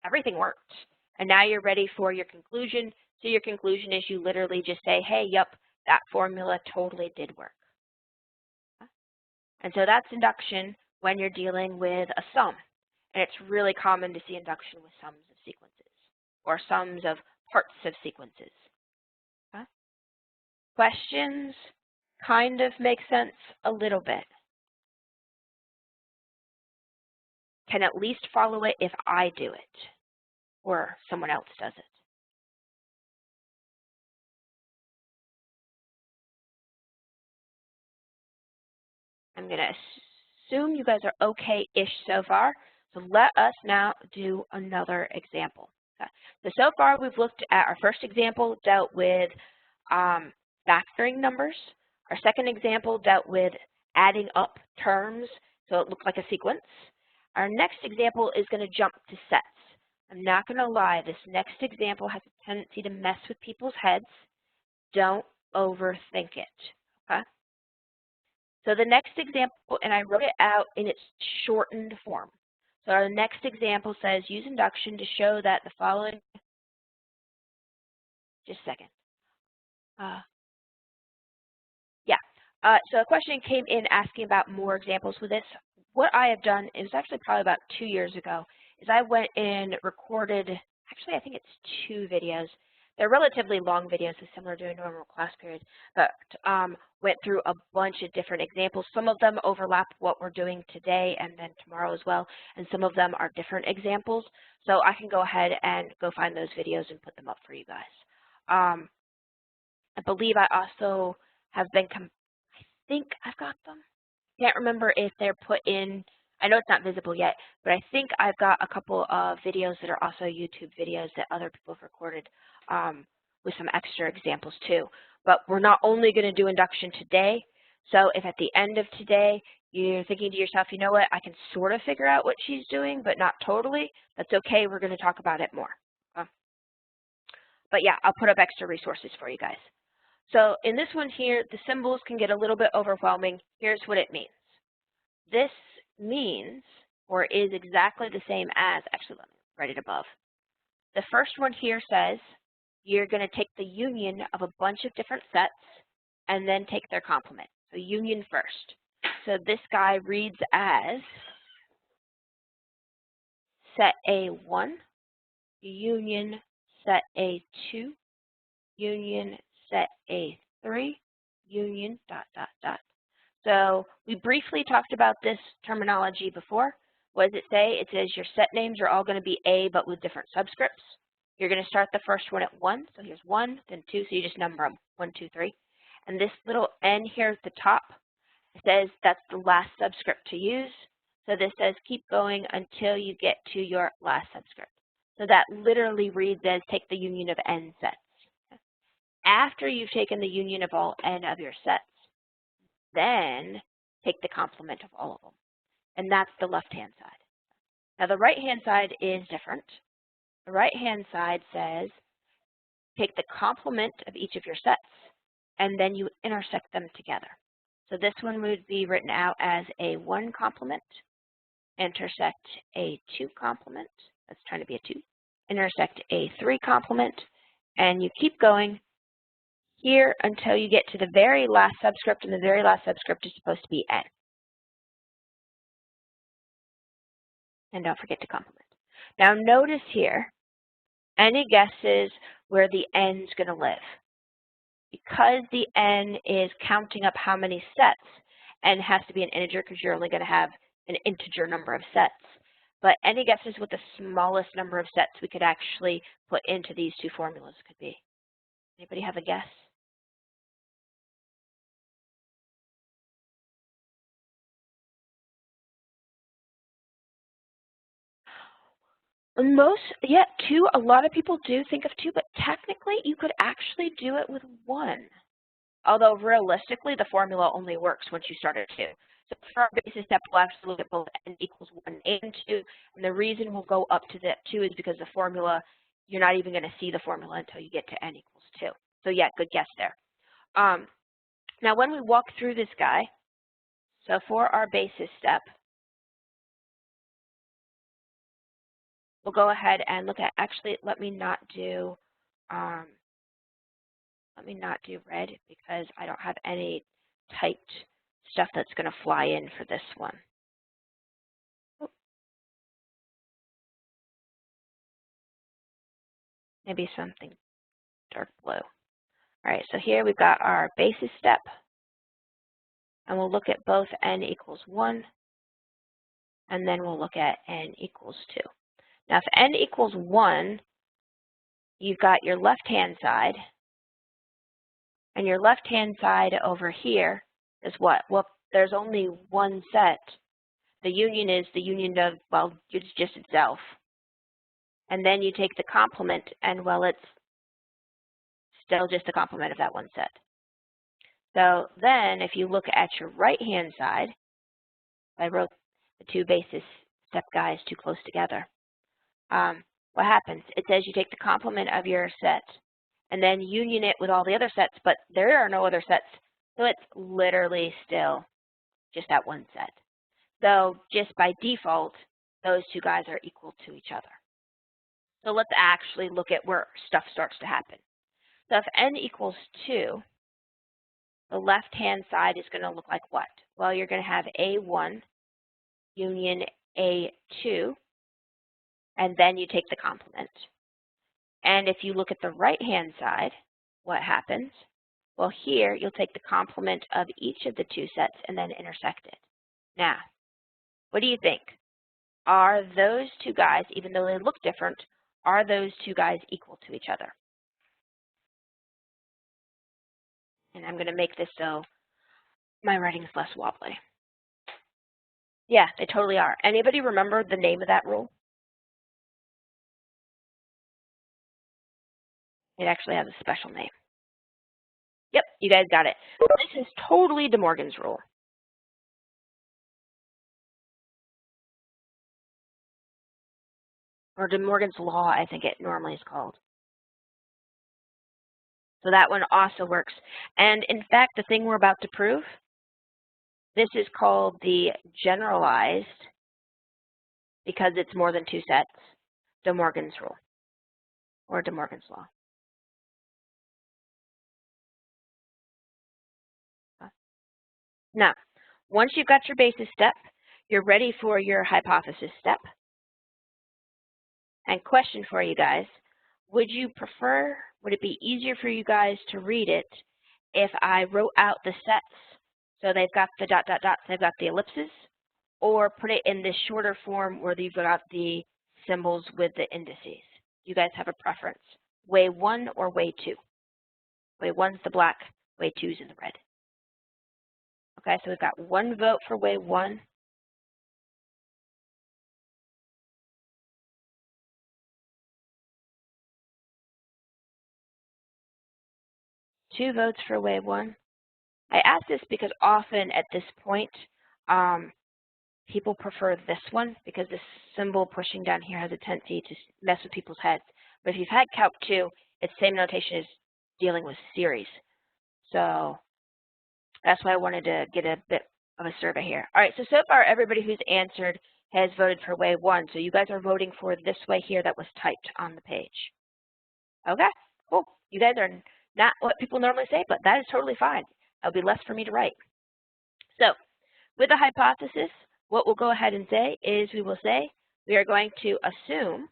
everything worked. And now you're ready for your conclusion. So your conclusion is you literally just say, hey, yep, that formula totally did work. And so that's induction when you're dealing with a sum. And it's really common to see induction with sums of sequences or sums of parts of sequences. Okay? Questions kind of make sense a little bit. Can at least follow it if I do it or someone else does it. I'm going to assume you guys are okay-ish so far. So let us now do another example. Okay. So far we've looked at our first example, dealt with factoring numbers. Our second example dealt with adding up terms, so it looked like a sequence. Our next example is going to jump to sets. I'm not going to lie, this next example has a tendency to mess with people's heads. Don't overthink it, okay? So the next example, and I wrote it out in its shortened form. So our next example says, use induction to show that the following, just a second. So a question came in asking about more examples with this. What I have done, it was actually probably about 2 years ago, is I went and recorded, actually I think it's 2 videos. They're relatively long videos, so similar to a normal class period, but went through a bunch of different examples. Some of them overlap what we're doing today and then tomorrow as well, and some of them are different examples. So I can go ahead and go find those videos and put them up for you guys. I believe I also have been, I think I've got them. Can't remember if they're put in, I know it's not visible yet, but I think I've got a couple of videos that are also YouTube videos that other people have recorded with some extra examples too. But we're not only going to do induction today, so if at the end of today you're thinking to yourself, you know what, I can sort of figure out what she's doing, but not totally, that's okay, we're going to talk about it more. But yeah, I'll put up extra resources for you guys. So in this one here, the symbols can get a little bit overwhelming. Here's what it means. This means, or is exactly the same as, actually let me write it above. The first one here says you're going to take the union of a bunch of different sets and then take their complement. So union first. So this guy reads as set A1, union set A2, union set A3, union ... So we briefly talked about this terminology before. What does it say? It says your set names are all going to be A but with different subscripts. You're going to start the first one at 1. So here's 1, then 2, so you just number them, 1, 2, 3. And this little N here at the top says that's the last subscript to use. So this says keep going until you get to your last subscript. So that literally reads as take the union of N sets. After you've taken the union of all N of your sets, then take the complement of all of them. And that's the left-hand side. Now the right-hand side is different. The right-hand side says take the complement of each of your sets and then you intersect them together. So this one would be written out as a 1 complement, intersect a 2 complement, that's trying to be a 2, intersect a 3 complement, and you keep going here until you get to the very last subscript, and the very last subscript is supposed to be N. And don't forget to complement. Now notice here, any guesses where the N's going to live? Because the N is counting up how many sets, N has to be an integer because you're only going to have an integer number of sets. But any guesses what the smallest number of sets we could actually put into these two formulas could be? Anybody have a guess? Yeah, 2, a lot of people do think of 2, but technically you could actually do it with 1. Although realistically, the formula only works once you start at 2. So for our basis step, we'll actually look at both N equals 1 and 2. And the reason we'll go up to that 2 is because the formula you're not even going to see the formula until you get to n equals 2. So yeah, good guess there. Now when we walk through this guy, so for our basis step, we'll go ahead and look at, actually, let me not do red because I don't have any typed stuff that's going to fly in for this one. Maybe something dark blue. All right, so here we've got our basis step, and we'll look at both n equals 1, and then we'll look at n equals 2. Now, if n equals 1, you've got your left-hand side, and your left-hand side over here is what? Well, there's only one set. The union is the union of, well, it's just itself. And then you take the complement, and, well, it's still just the complement of that one set. So then, if you look at your right-hand side, I wrote the two basis step guys too close together. What happens? It says you take the complement of your set and then union it with all the other sets, but there are no other sets, so it's literally still just that one set. So just by default, those two guys are equal to each other. So let's actually look at where stuff starts to happen. So if n equals 2, the left-hand side is going to look like what? Well, you're going to have A1 union A2, and then you take the complement. And if you look at the right-hand side, what happens? Well, here you'll take the complement of each of the two sets and then intersect it. Now, what do you think? Are those two guys, even though they look different, are those two guys equal to each other? And I'm going to make this so my writing is less wobbly. Yeah, they totally are. Anybody remember the name of that rule? It actually has a special name. Yep, you guys got it. This is totally De Morgan's rule. Or De Morgan's law, I think it normally is called. So that one also works. And in fact, the thing we're about to prove, this is called the generalized, because it's more than two sets, De Morgan's rule, or De Morgan's law. Now, once you've got your basis step, you're ready for your hypothesis step. And question for you guys, would it be easier for you guys to read it if I wrote out the sets, so they've got the dot, dot, dots, they've got the ellipses, or put it in this shorter form where you've got the symbols with the indices? Do you guys have a preference? Way 1 or way 2? Way 1's the black, way 2's in the red. Okay, so we've got one vote for way 1. Two votes for way 1. I ask this because often at this point, people prefer this one because this symbol pushing down here has a tendency to mess with people's heads. But if you've had Calc 2, it's the same notation as dealing with series. So that's why I wanted to get a bit of a survey here. All right, so far everybody who's answered has voted for way 1. So you guys are voting for this way here that was typed on the page. Okay, cool. You guys are not what people normally say, but that is totally fine. It'll be less for me to write. So with a hypothesis, what we'll go ahead and say is we will say we are going to assume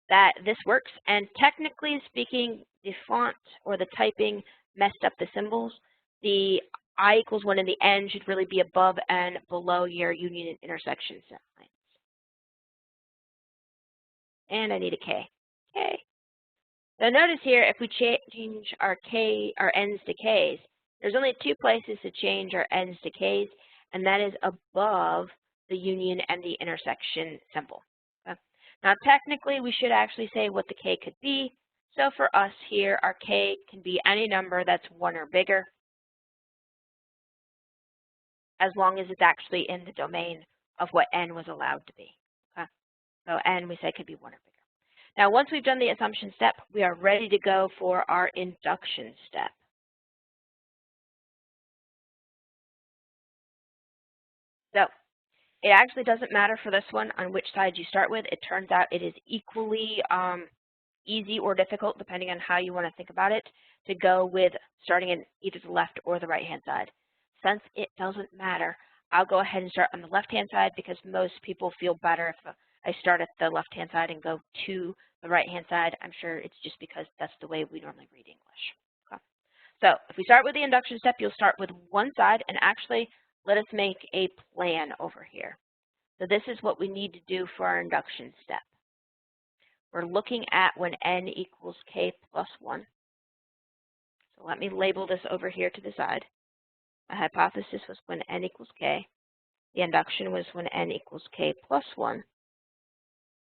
that this works. And technically speaking, the font or the typing messed up the symbols. The I equals 1 in the end should really be above and below your union and intersection signs. And I need a K. K. Now notice here, if we change our N's to K's, there's only two places to change our N's to K's, and that is above the union and the intersection symbol. Okay? Now technically, we should actually say what the K could be. So for us here, our K can be any number that's 1 or bigger, as long as it's actually in the domain of what N was allowed to be. Okay? So n we say could be 1 or bigger. Now once we've done the assumption step, we are ready to go for our induction step. So it actually doesn't matter for this one on which side you start with. It turns out it is equally easy or difficult, depending on how you want to think about it, to go with starting in either the left or the right-hand side. Since it doesn't matter, I'll go ahead and start on the left-hand side because most people feel better if I start at the left-hand side and go to the right-hand side. I'm sure it's just because that's the way we normally read English. Okay. So if we start with the induction step, you'll start with one side, and actually let us make a plan over here. So this is what we need to do for our induction step. We're looking at when n equals k plus 1. So let me label this over here to the side. My hypothesis was when n equals k. The induction was when n equals k plus 1.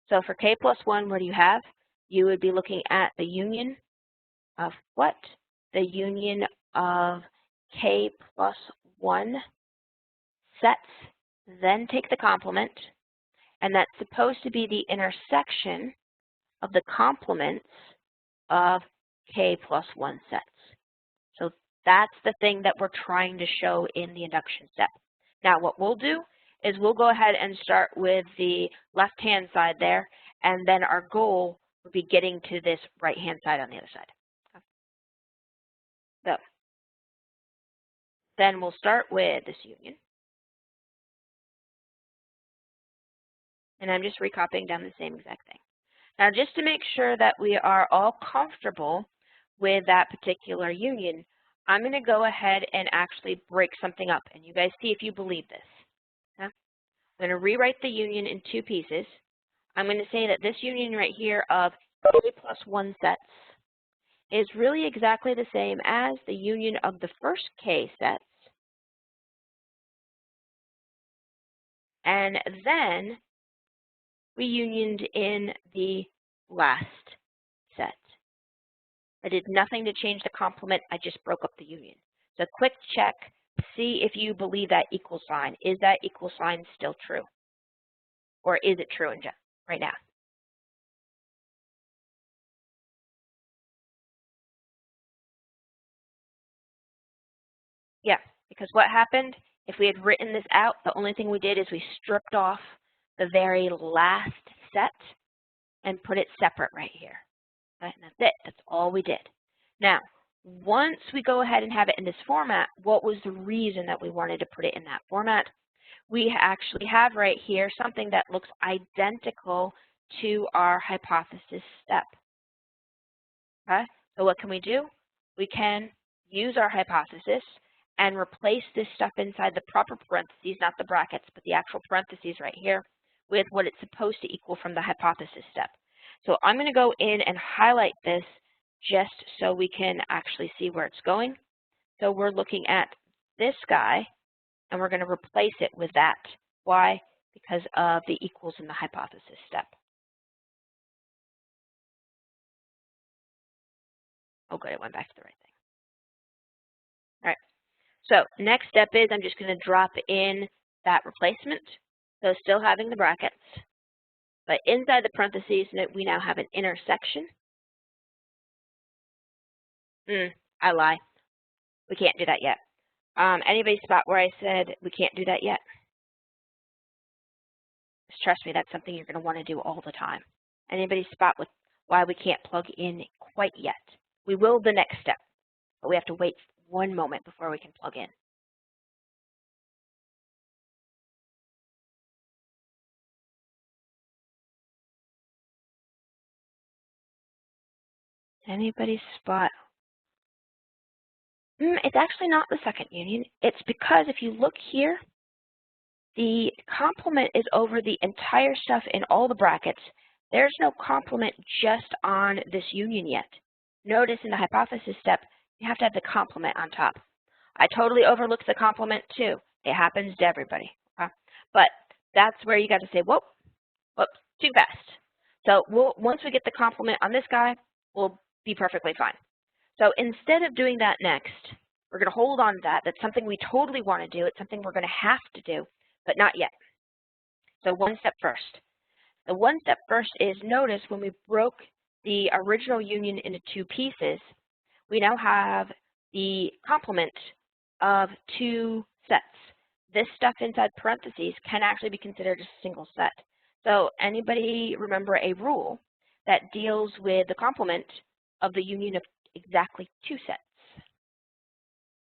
So for k plus 1, what do you have? You would be looking at the union of what? The union of k plus 1 sets, then take the complement, and that's supposed to be the intersection of the complements of k plus 1 sets. So that's the thing that we're trying to show in the induction step. Now what we'll do is we'll go ahead and start with the left-hand side there, and then our goal would be getting to this right-hand side on the other side. Okay. So then we'll start with this union. And I'm just recopying down the same exact thing. Now just to make sure that we are all comfortable with that particular union, I'm going to go ahead and actually break something up. And you guys see if you believe this. Okay? I'm going to rewrite the union in two pieces. I'm going to say that this union right here of k plus 1 sets is really exactly the same as the union of the first k sets. And then we unioned in the last set. I did nothing to change the complement. I just broke up the union. So quick check, see if you believe that equal sign. Is that equal sign still true? Or is it true right now? Yeah, because what happened, if we had written this out, the only thing we did is we stripped off the very last set and put it separate right here. Right? And that's it. That's all we did. Now, once we go ahead and have it in this format, what was the reason that we wanted to put it in that format? We actually have right here something that looks identical to our hypothesis step. Okay? So what can we do? We can use our hypothesis and replace this stuff inside the proper parentheses, not the brackets, but the actual parentheses right here, with what it's supposed to equal from the hypothesis step. So I'm going to go in and highlight this just so we can actually see where it's going. So we're looking at this guy, and we're going to replace it with that. Why? Because of the equals in the hypothesis step. Oh, good, it went back to the right thing. All right, so next step is I'm just going to drop in that replacement. So still having the brackets, but inside the parentheses, we now have an intersection. I lie. We can't do that yet. Anybody spot where I said we can't do that yet? Just trust me, that's something you're going to want to do all the time. Anybody spot why we can't plug in quite yet? We will the next step, but we have to wait one moment before we can plug in. Anybody spot? It's actually not the second union. It's because if you look here, the complement is over the entire stuff in all the brackets. There's no complement just on this union yet. Notice in the hypothesis step, you have to have the complement on top. I totally overlooked the complement too. It happens to everybody. Okay? But that's where you got to say, whoops, too fast. So once we get the complement on this guy, we'll be perfectly fine. So instead of doing that next, we're going to hold on to that. That's something we totally want to do. It's something we're going to have to do, but not yet. So one step first. The one step first is notice when we broke the original union into two pieces, we now have the complement of two sets. This stuff inside parentheses can actually be considered a single set. So anybody remember a rule that deals with the complement of the union of exactly two sets?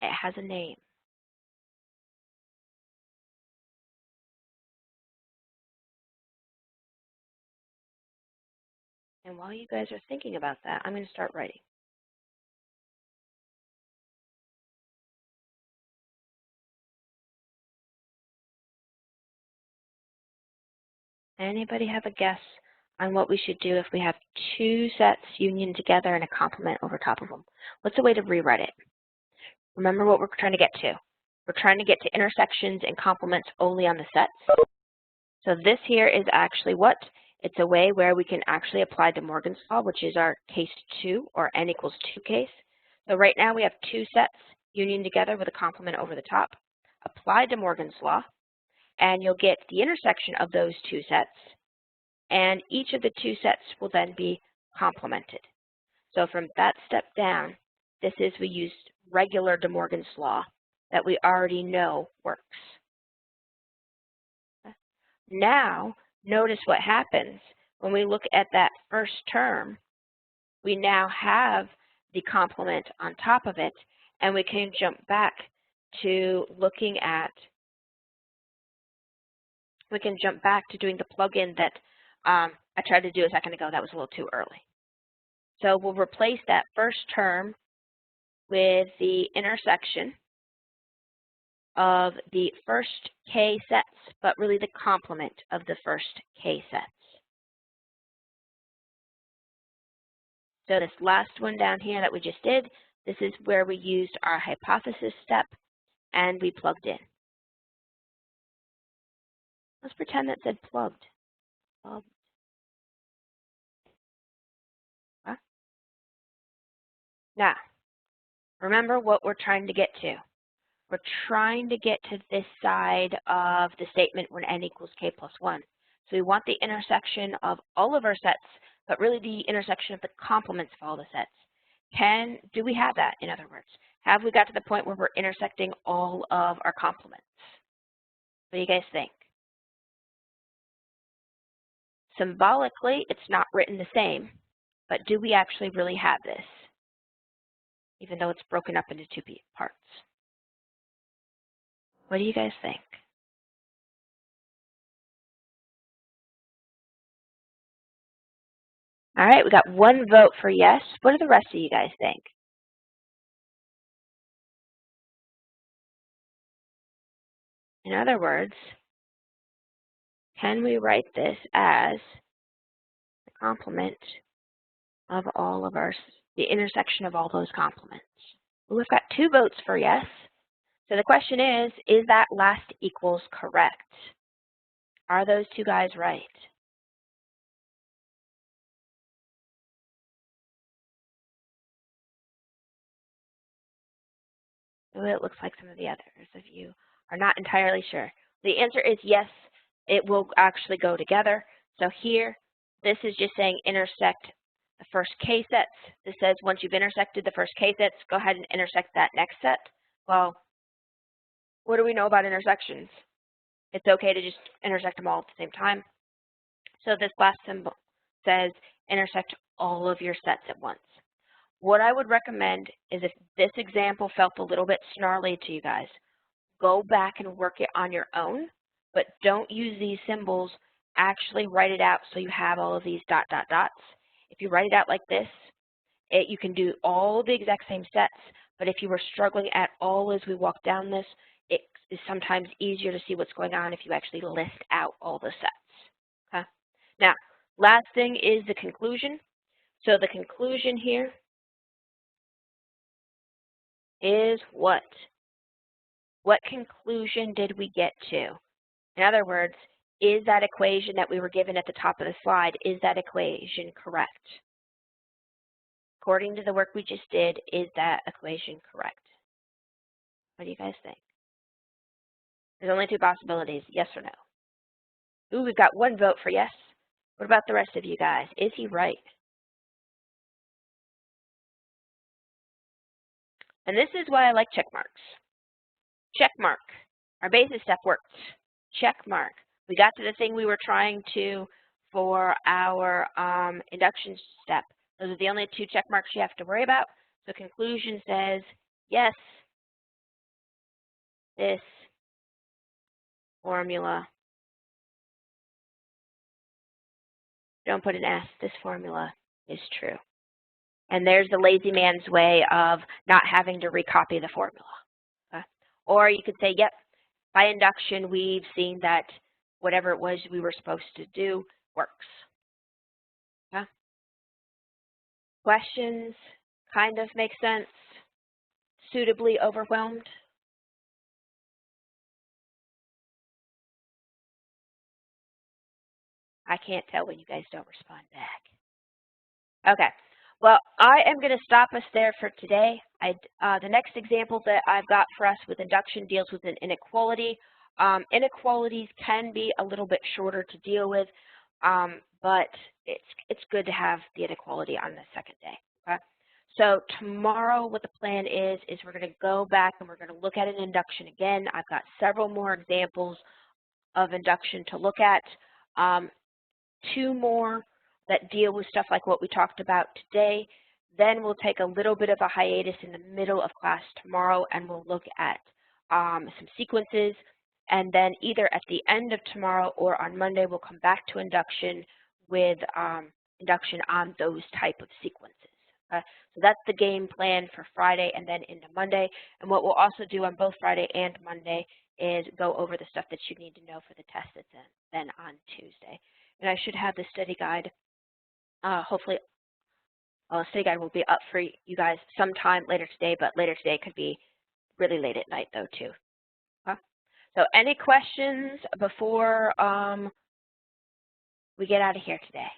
It has a name. And while you guys are thinking about that, I'm going to start writing. Anybody have a guess on what we should do if we have two sets union together and a complement over top of them? What's a way to rewrite it? Remember what we're trying to get to. We're trying to get to intersections and complements only on the sets. So this here is actually what? It's a way where we can actually apply De Morgan's law, which is our case 2 or n equals 2 case. So right now we have two sets union together with a complement over the top. Apply De Morgan's law, and you'll get the intersection of those two sets, and each of the two sets will then be complemented. So from that step down, this is we used regular De Morgan's law that we already know works. Now, notice what happens when we look at that first term. We now have the complement on top of it, and we can jump back to looking at, doing the plug-in that I tried to do a second ago. That was a little too early. So we'll replace that first term with the intersection of the first k sets, but really the complement of the first k sets. So this last one down here that we just did, this is where we used our hypothesis step and we plugged in. Let's pretend that said plugged. Huh? Now, remember what we're trying to get to. We're trying to get to this side of the statement when n equals k plus 1. So we want the intersection of all of our sets, but really the intersection of the complements of all the sets. Do we have that, in other words? Have we got to the point where we're intersecting all of our complements? What do you guys think? Symbolically, it's not written the same, but do we actually really have this, even though it's broken up into two parts? What do you guys think? All right, we got one vote for yes. What do the rest of you guys think? In other words, can we write this as the complement of all of the intersection of all those complements? Well, we've got two votes for yes. So the question is that last equals correct? Are those two guys right? It looks like some of the others of you are not entirely sure. The answer is yes, it will actually go together. So here, this is just saying intersect the first k sets. This says once you've intersected the first k sets, go ahead and intersect that next set. Well, what do we know about intersections? It's okay to just intersect them all at the same time. So this last symbol says intersect all of your sets at once. What I would recommend is if this example felt a little bit snarly to you guys, go back and work it on your own, but don't use these symbols. Actually write it out so you have all of these ... dots. If you write it out like this, you can do all the exact same sets, but if you were struggling at all as we walk down this, it is sometimes easier to see what's going on if you actually list out all the sets. Okay? Now, last thing is the conclusion. So the conclusion here is what? What conclusion did we get to? In other words, is that equation that we were given at the top of the slide, is that equation correct? According to the work we just did, is that equation correct? What do you guys think? There's only two possibilities, yes or no. Ooh, we've got one vote for yes. What about the rest of you guys? Is he right? And this is why I like check marks. Check mark. Our basis step worked. Check mark. We got to the thing we were trying to for our induction step. Those are the only 2 check marks you have to worry about. So conclusion says, yes, this formula, don't put an S, this formula is true. And there's the lazy man's way of not having to recopy the formula. Okay? Or you could say, yep, by induction, we've seen that whatever it was we were supposed to do works. Okay? Questions kind of make sense? Suitably overwhelmed? I can't tell when you guys don't respond back. Okay. Well, I am going to stop us there for today. The next example that I've got for us with induction deals with an inequality. Inequalities can be a little bit shorter to deal with, but it's good to have the inequality on the second day. Okay? So tomorrow what the plan is we're going to go back and we're going to look at an induction again. I've got several more examples of induction to look at. 2 more that deal with stuff like what we talked about today. Then we'll take a little bit of a hiatus in the middle of class tomorrow and we'll look at some sequences. And then either at the end of tomorrow or on Monday, we'll come back to induction with induction on those type of sequences. So that's the game plan for Friday and then into Monday. And what we'll also do on both Friday and Monday is go over the stuff that you need to know for the test that's then on Tuesday. And I should have the study guide. Hopefully, the study guide will be up for you guys sometime later today, but later today could be really late at night though too. Okay? So any questions before we get out of here today?